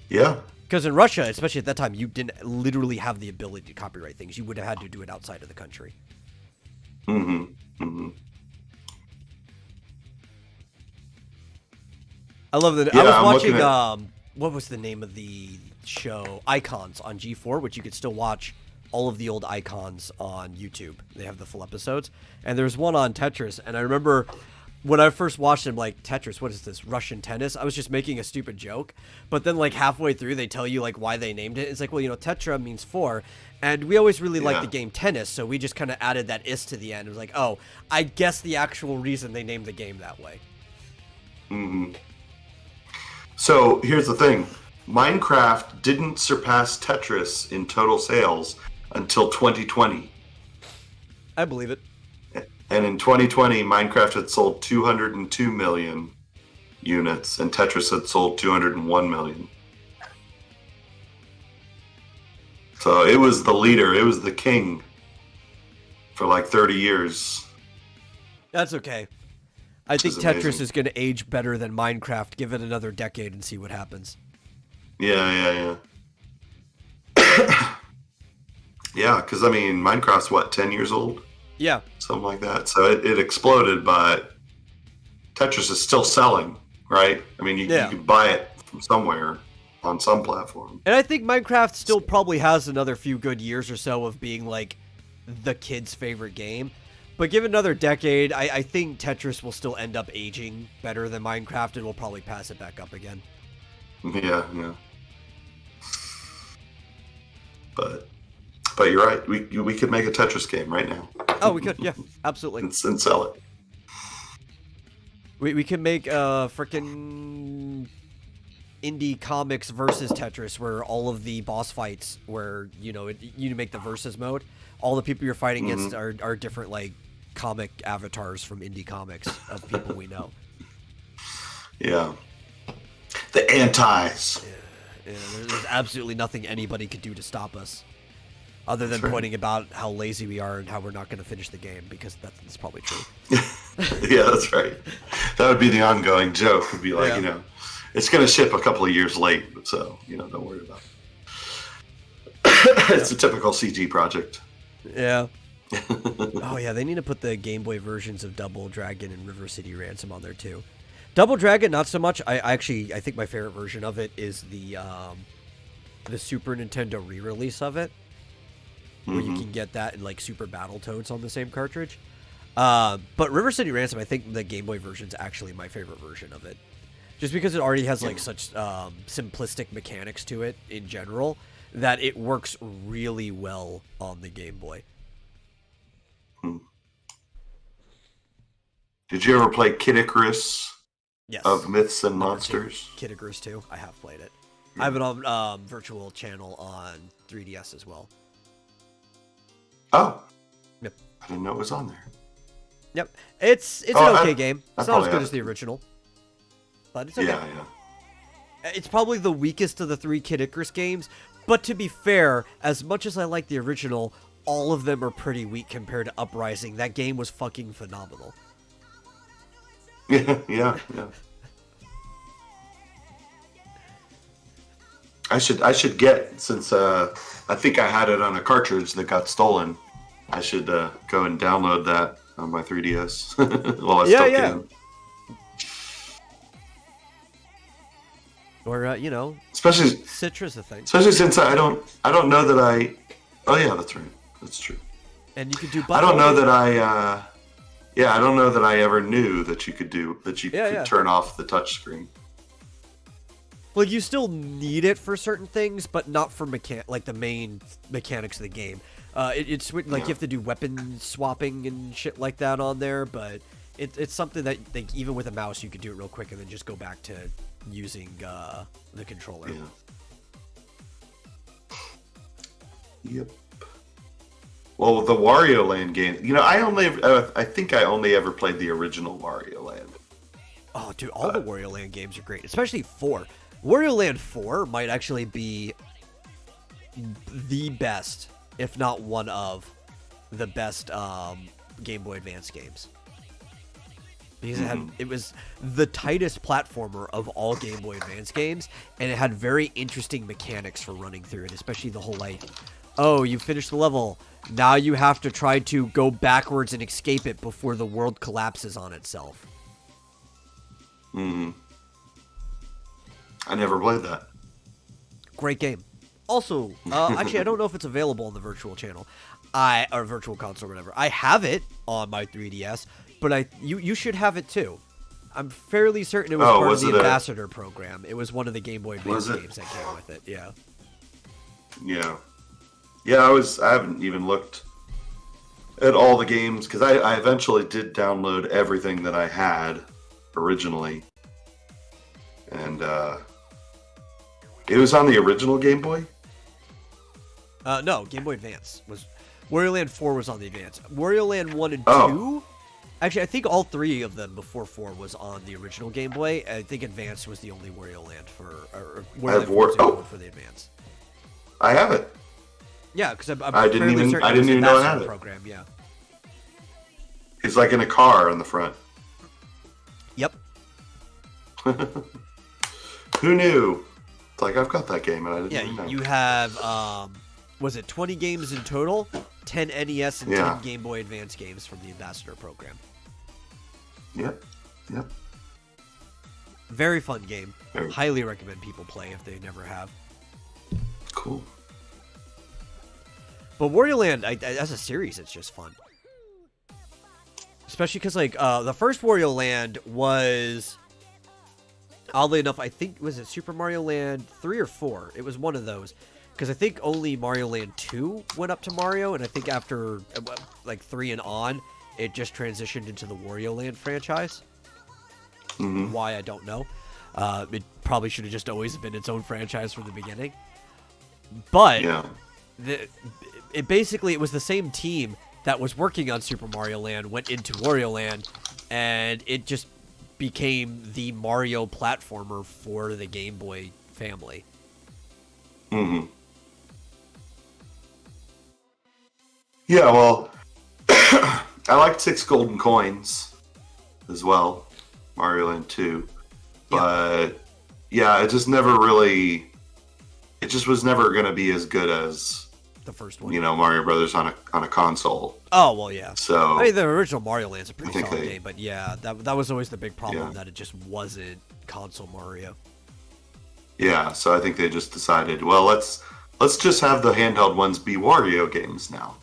Yeah. Because in Russia, especially at that time, you didn't literally have the ability to copyright things. You would have had to do it outside of the country. Mm-hmm. I love that. Yeah, I was watching, what was the name of the show? Icons on G4, which you could still watch all of the old Icons on YouTube. They have the full episodes. And there's one on Tetris. And I remember when I first watched him, like, Tetris, what is this, Russian tennis? I was just making a stupid joke. But then, like, halfway through, they tell you, like, why they named it. It's like, well, you know, Tetra means four. And we always really liked the game tennis, so we just kind of added that is to the end. It was like, oh, I guess the actual reason they named the game that way. Mm-hmm. So, here's the thing. Minecraft didn't surpass Tetris in total sales until 2020. I believe it. And in 2020, Minecraft had sold 202 million units, and Tetris had sold 201 million. So it was the leader. It was the king for like 30 years. That's okay. I think Tetris is going to age better than Minecraft. Give it another decade and see what happens. Yeah. Yeah, because, I mean, Minecraft's, what, 10 years old? Yeah. Something like that. So it exploded, but Tetris is still selling, right? I mean, you can buy it from somewhere on some platform. And I think Minecraft still probably has another few good years or so of being, like, the kid's favorite game. But give it another decade, I think Tetris will still end up aging better than Minecraft, and we'll probably pass it back up again. Yeah. But you're right. We could make a Tetris game right now. Oh, we could. Yeah, absolutely. and sell it. We can make a frickin' indie comics versus Tetris, where all of the boss fights, where you make the versus mode, all the people you're fighting against are different, like, comic avatars from indie comics of people we know. Yeah. The antis. Yeah, there's absolutely nothing anybody could do to stop us, other than pointing about how lazy we are and how we're not going to finish the game, because that's probably true. Yeah, that's right. That would be the ongoing joke. Would be like, it's going to ship a couple of years late, so don't worry about it. It's a typical CG project. Yeah. Oh yeah, they need to put the Game Boy versions of Double Dragon and River City Ransom on there too. Double Dragon, not so much. I think my favorite version of it is the Super Nintendo re-release of it, where you can get that in like Super Battletoads on the same cartridge. But River City Ransom, I think the Game Boy version is actually my favorite version of it, just because it already has like such simplistic mechanics to it in general that it works really well on the Game Boy. Did you ever play Kid Icarus? Yes. Of Myths and Monsters? Kid Icarus 2. I have played it. I have it on Virtual Channel on 3DS as well. Oh. Yep. I didn't know it was on there. Yep. It's an okay game. It's not as good as the original. But it's okay. Yeah. It's probably the weakest of the 3 Kid Icarus games. But to be fair, as much as I like the original, all of them are pretty weak compared to Uprising. That game was fucking phenomenal. Yeah. I should get, since I think I had it on a cartridge that got stolen. I should go and download that on my 3DS while I still can. Or especially Citra's a thing. Especially since I don't know that I. Oh yeah, that's right. That's true. And you could do. I don't know that I. I don't know that I ever knew that you could do that. You could turn off the touch screen. Well, you still need it for certain things, but not for like the main mechanics of the game. It's like you have to do weapon swapping and shit like that on there, but it's something that even with a mouse you could do it real quick and then just go back to using the controller. Yep. Well, the Wario Land game, I think I only ever played the original Wario Land. Oh, dude, all the Wario Land games are great, especially 4. Wario Land 4 might actually be the best, if not one of the best Game Boy Advance games. Because it was the tightest platformer of all Game Boy Advance games, and it had very interesting mechanics for running through it, especially the whole, like, oh, you finished the level, now you have to try to go backwards and escape it before the world collapses on itself. I never played that. Great game. Also, actually, I don't know if it's available on the Virtual Channel, or Virtual Console or whatever. I have it on my 3DS, but you should have it too. I'm fairly certain it was part of the Ambassador program. It was one of the Game Boy Advance games that came with it. Yeah. I haven't even looked at all the games because I eventually did download everything that I had originally, and it was on the original Game Boy. No, Game Boy Advance was. Wario Land 4 was on the Advance. Wario Land 1 and 2. Actually, I think all 3 of them before 4 was on the original Game Boy. I think Advance was the only Wario Land Wario Land 4 was the only one for the Advance. I have it. Yeah, because I didn't even know I had it. Program, yeah. It's like in a car in the front. Yep. Who knew? It's like I've got that game and I didn't even know. You have was it 20 games in total? 10 NES and 10 Game Boy Advance games from the Ambassador program. Yep. Very fun game. Highly recommend people play if they never have. Cool. But Wario Land, as a series, it's just fun. Especially because, like, the first Wario Land was, oddly enough, I think, was it Super Mario Land 3 or 4? It was one of those. Because I think only Mario Land 2 went up to Mario, and I think after, like, 3 and on, it just transitioned into the Wario Land franchise. Mm-hmm. Why, I don't know. It probably should have just always been its own franchise from the beginning. But, it basically, it was the same team that was working on Super Mario Land went into Wario Land, and it just became the Mario platformer for the Game Boy family. Mm-hmm. Yeah, well, I liked 6 Golden Coins as well, Mario Land 2. But, yeah, it just never really... It just was never going to be as good as... The first one. You know, Mario Brothers on a console. Oh, well, yeah. So... I mean, the original Mario Land's a pretty solid game, but yeah, that was always the big problem, that it just wasn't console Mario. Yeah, so I think they just decided, well, let's just have the handheld ones be Wario games now.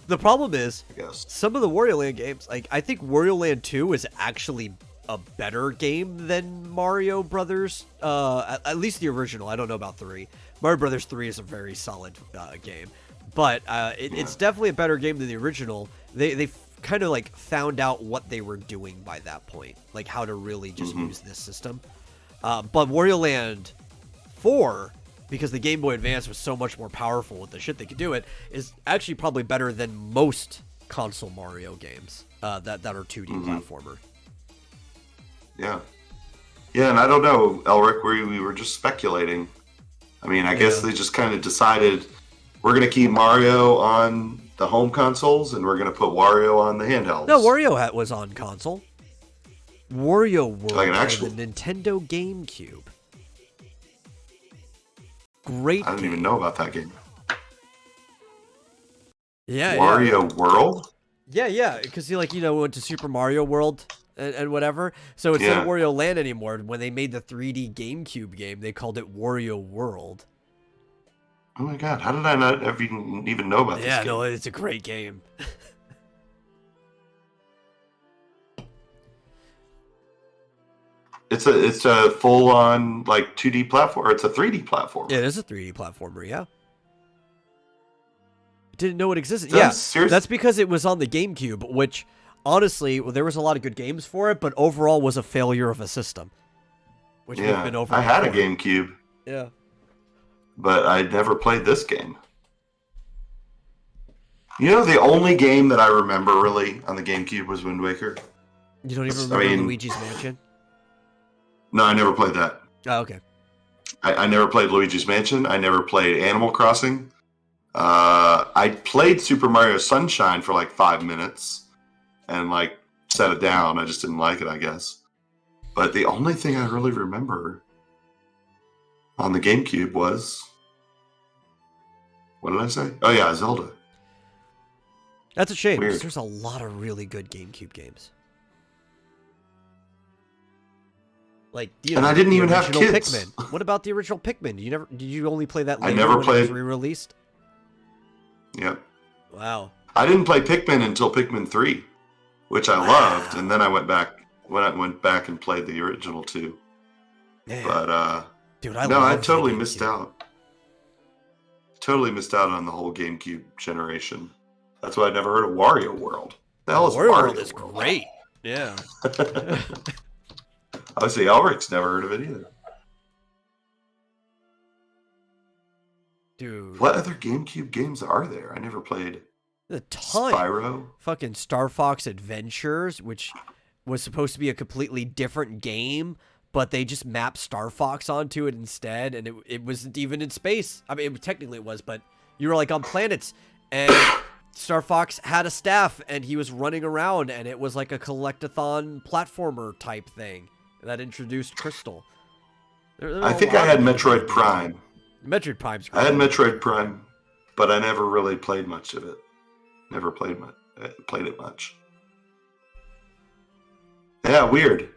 The problem is, I guess, some of the Wario Land games, like, I think Wario Land 2 is actually a better game than Mario Brothers, at least the original. I don't know about 3. Mario Brothers 3 is a very solid game, but it's definitely a better game than the original. They kind of, like, found out what they were doing by that point, like how to really just use this system. But Wario Land 4, because the Game Boy Advance was so much more powerful with the shit they could do, it is actually probably better than most console Mario games that are 2D platformer. Yeah, and I don't know, Elric, we were just speculating. I mean, I guess they just kind of decided we're going to keep Mario on the home consoles and we're going to put Wario on the handhelds. No, Wario was on console. Wario World like on the Nintendo GameCube. Great. I didn't even know about that game. Yeah, Wario World? Yeah, because we went to Super Mario World and whatever. So instead of Wario Land anymore, when they made the 3D GameCube game, they called it Wario World. Oh my god, how did I not even know about this game? Yeah, no, it's a great game. It's a full-on, like, 2D platform, or it's a 3D platform. Yeah, it is a 3D platformer, yeah. Didn't know it existed. Seriously? That's because it was on the GameCube, which, honestly, there was a lot of good games for it, but overall was a failure of a system. Which we've been over I had a before. GameCube. Yeah. But I never played this game. You know, the only game that I remember, really, on the GameCube was Wind Waker. You don't even remember Luigi's Mansion? No, I never played that. Oh, okay. I never played Luigi's Mansion. I never played Animal Crossing. I played Super Mario Sunshine for like 5 minutes and like set it down. I just didn't like it, I guess. But the only thing I really remember on the GameCube was... What did I say? Oh yeah, Zelda. That's a shame, Weird. because there's a lot of really good GameCube games. Like, and I didn't even have kids. Pikmin. What about the original Pikmin? Did you only play that later I never when played. It was re-released? Yep. Wow. I didn't play Pikmin until Pikmin 3, which I loved, and then I went back and played the original 2. Man. But dude, I totally missed out. Totally missed out on the whole GameCube generation. That's why I never heard of Wario World. The hell is Wario Wario World is great. Yeah. Obviously, Elric's never heard of it either. Dude. What other GameCube games are there? I never played. A ton. Spyro? Fucking Star Fox Adventures, which was supposed to be a completely different game, but they just mapped Star Fox onto it instead, and it wasn't even in space. I mean, technically it was, but you were like on planets, and Star Fox had a staff, and he was running around, and it was like a collectathon platformer type thing that introduced Crystal. I think I had Metroid Prime. Metroid Prime's great. I had Metroid Prime, but I never really played much of it. Never played it much. Yeah, weird.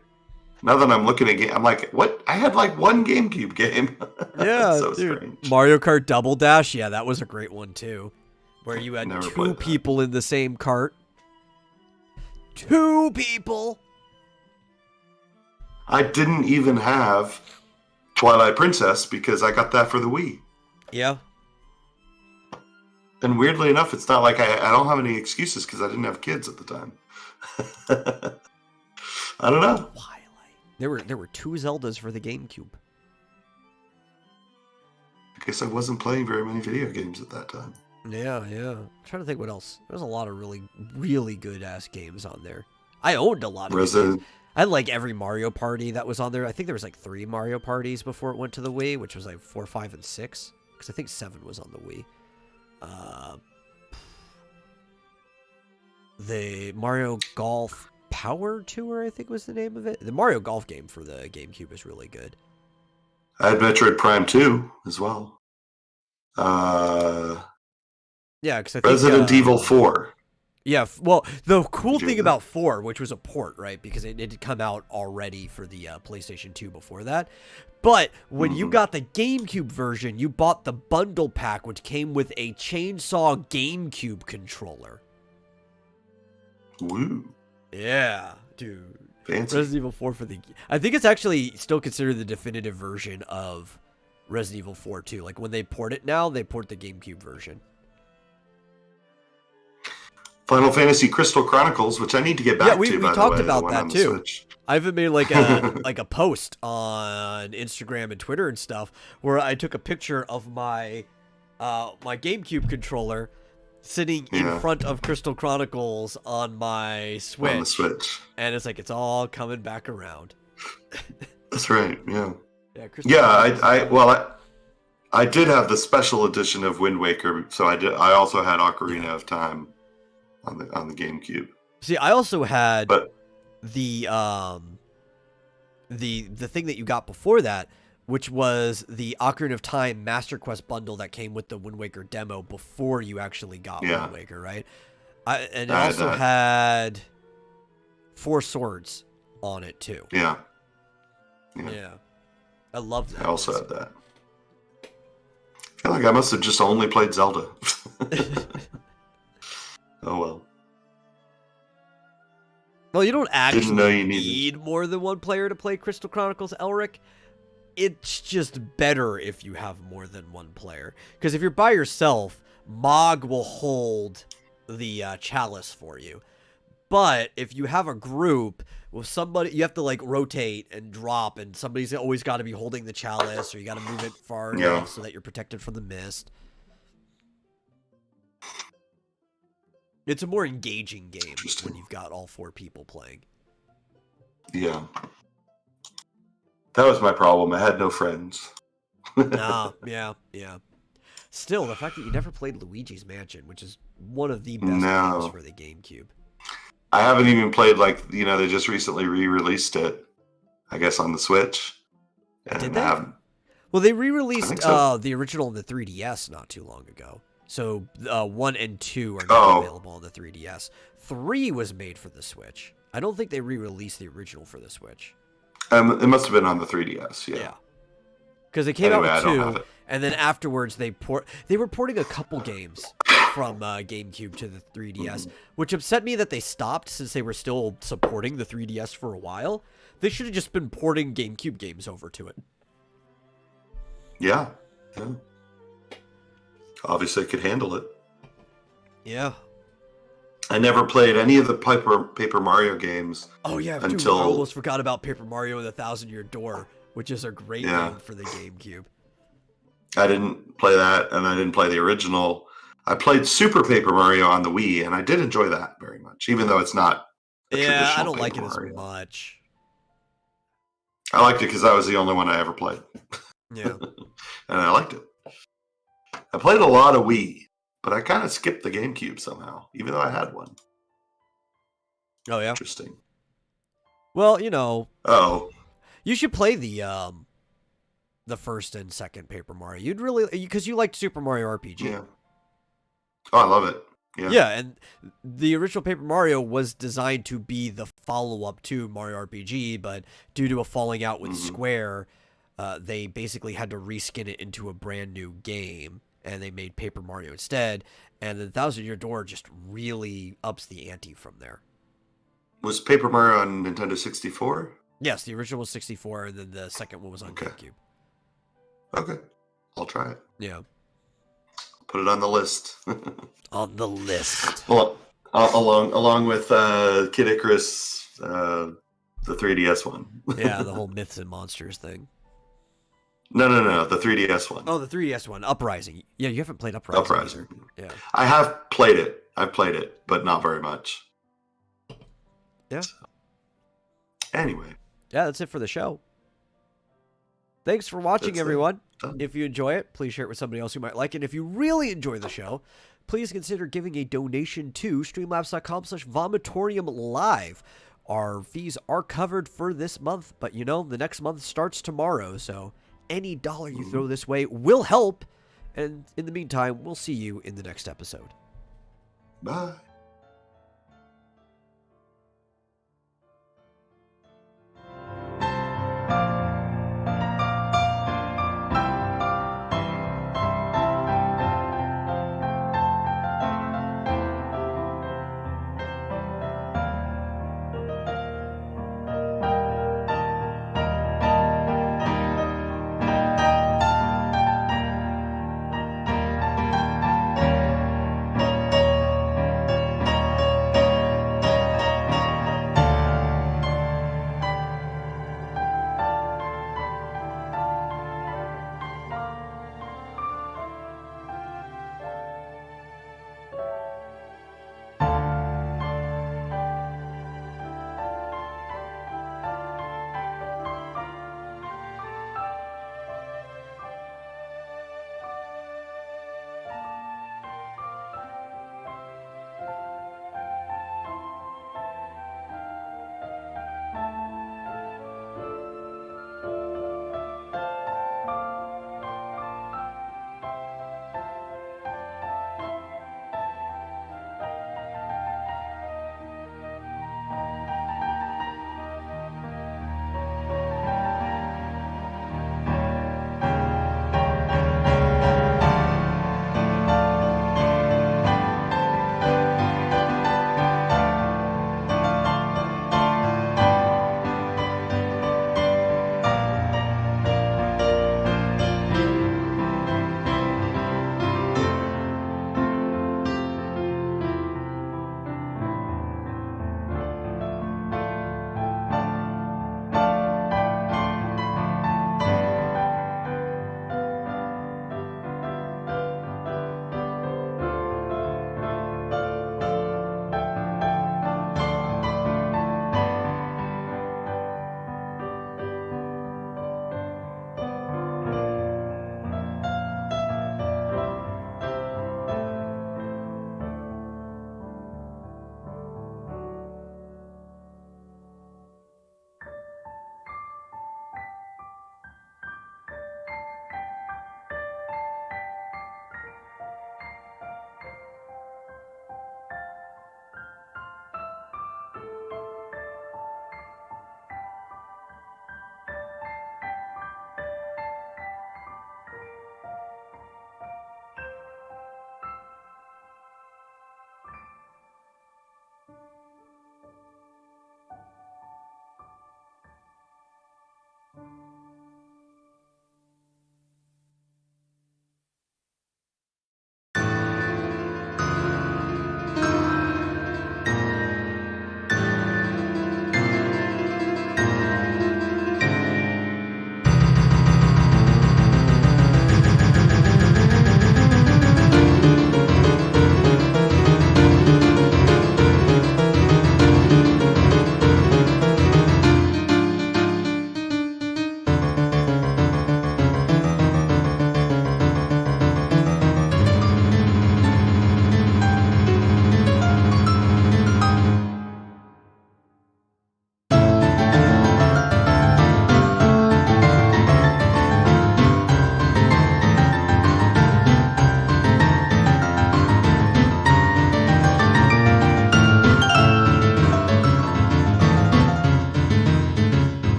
Now that I'm looking at I'm like, what? I had like one GameCube game. Yeah, so dude. strange. Mario Kart Double Dash, yeah, that was a great one too. Where you had Never two played that. people in the same cart. 2 people. I didn't even have Twilight Princess because I got that for the Wii. Yeah. And weirdly enough, it's not like I don't have any excuses because I didn't have kids at the time. I don't know. Twilight. There were 2 Zeldas for the GameCube. I guess I wasn't playing very many video games at that time. Yeah. I'm trying to think what else. There's a lot of really, really good ass games on there. I owned a lot of Resident. games. I had like every Mario Party that was on there. I think there was like 3 Mario Parties before it went to the Wii, which was like 4, 5, and 6. Because I think 7 was on the Wii. The Mario Golf Power Tour, I think was the name of it. The Mario Golf game for the GameCube is really good. I had Metroid Prime 2 as well. Yeah, because I think Resident Evil 4. Yeah, well, the cool thing about 4, which was a port, right, because it had come out already for the PlayStation 2 before that, but when you got the GameCube version, you bought the bundle pack, which came with a Chainsaw GameCube controller. Woo. Yeah, dude. Fancy. Resident Evil 4 for the... I think it's actually still considered the definitive version of Resident Evil 4 too. Like, when they port it now, they port the GameCube version. Final Fantasy Crystal Chronicles, which I need to get back to. We by talked the way, about that too. Switch. I even made like a like a post on Instagram and Twitter and stuff where I took a picture of my my GameCube controller sitting in front of Crystal Chronicles on my Switch. On the Switch. And it's like it's all coming back around. That's right. Yeah. Yeah. I did have the special edition of Wind Waker, so I also had Ocarina of Time on the GameCube. See, I also had the thing that you got before that, which was the Ocarina of Time Master Quest bundle that came with the Wind Waker demo before you actually got Wind Waker, right? It also had 4 Swords on it too. Yeah. I love that. I also had that. I feel like I must have just only played Zelda. Oh well. Well, you don't actually you need more than one player to play Crystal Chronicles, Elric. It's just better if you have more than one player. Because if you're by yourself, Mog will hold the chalice for you. But if you have a group with somebody, you have to like rotate and drop, and somebody's always got to be holding the chalice, or you got to move it far enough so that you're protected from the mist. It's a more engaging game when you've got all 4 people playing. Yeah. That was my problem. I had no friends. Yeah. Still, the fact that you never played Luigi's Mansion, which is one of the best games for the GameCube. I haven't even played, they just recently re-released it, I guess, on the Switch. Did they? Well, they re-released the original on the 3DS not too long ago. So 1 and 2 are not available on the 3DS. 3 was made for the Switch. I don't think they re-released the original for the Switch. It must have been on the 3DS, yeah. Because they came out with 2, and then afterwards they were porting a couple games from GameCube to the 3DS, which upset me that they stopped since they were still supporting the 3DS for a while. They should have just been porting GameCube games over to it. Yeah. Obviously, I could handle it. Yeah. I never played any of the Paper Mario games. Oh, yeah. Dude, I almost forgot about Paper Mario and the 1,000-Year Door, which is a great game for the GameCube. I didn't play that, and I didn't play the original. I played Super Paper Mario on the Wii, and I did enjoy that very much, even though it's not a traditional I don't Paper like it Mario. as much. I liked it because that was the only one I ever played. Yeah. And I liked it. I played a lot of Wii, but I kind of skipped the GameCube somehow, even though I had one. Oh, yeah? Interesting. Well, you know. Oh. You should play the first and second Paper Mario. You'd really, because you liked Super Mario RPG. Yeah. Oh, I love it. Yeah. Yeah, and the original Paper Mario was designed to be the follow-up to Mario RPG, but due to a falling out with Square, they basically had to reskin it into a brand new game, and they made Paper Mario instead, and the Thousand Year Door just really ups the ante from there. Was Paper Mario on Nintendo 64? Yes, the original was 64, and then the second one was on GameCube. Okay. I'll try it. Yeah. Put it on the list. On the list. Well, along with Kid Icarus, the 3DS one. Yeah, the whole Myths and Monsters thing. No, the 3DS one. Oh, the 3DS one, Uprising. Yeah, you haven't played Uprising. Uprising. Either. Yeah. I have played it. I've played it, but not very much. Yeah. So, anyway. Yeah, that's it for the show. Thanks for watching, everyone. If you enjoy it, please share it with somebody else who might like it. If you really enjoy the show, please consider giving a donation to streamlabs.com/Vomitorium Live. Our fees are covered for this month, but you know, the next month starts tomorrow, so any dollar you throw this way will help. And in the meantime, we'll see you in the next episode. Bye.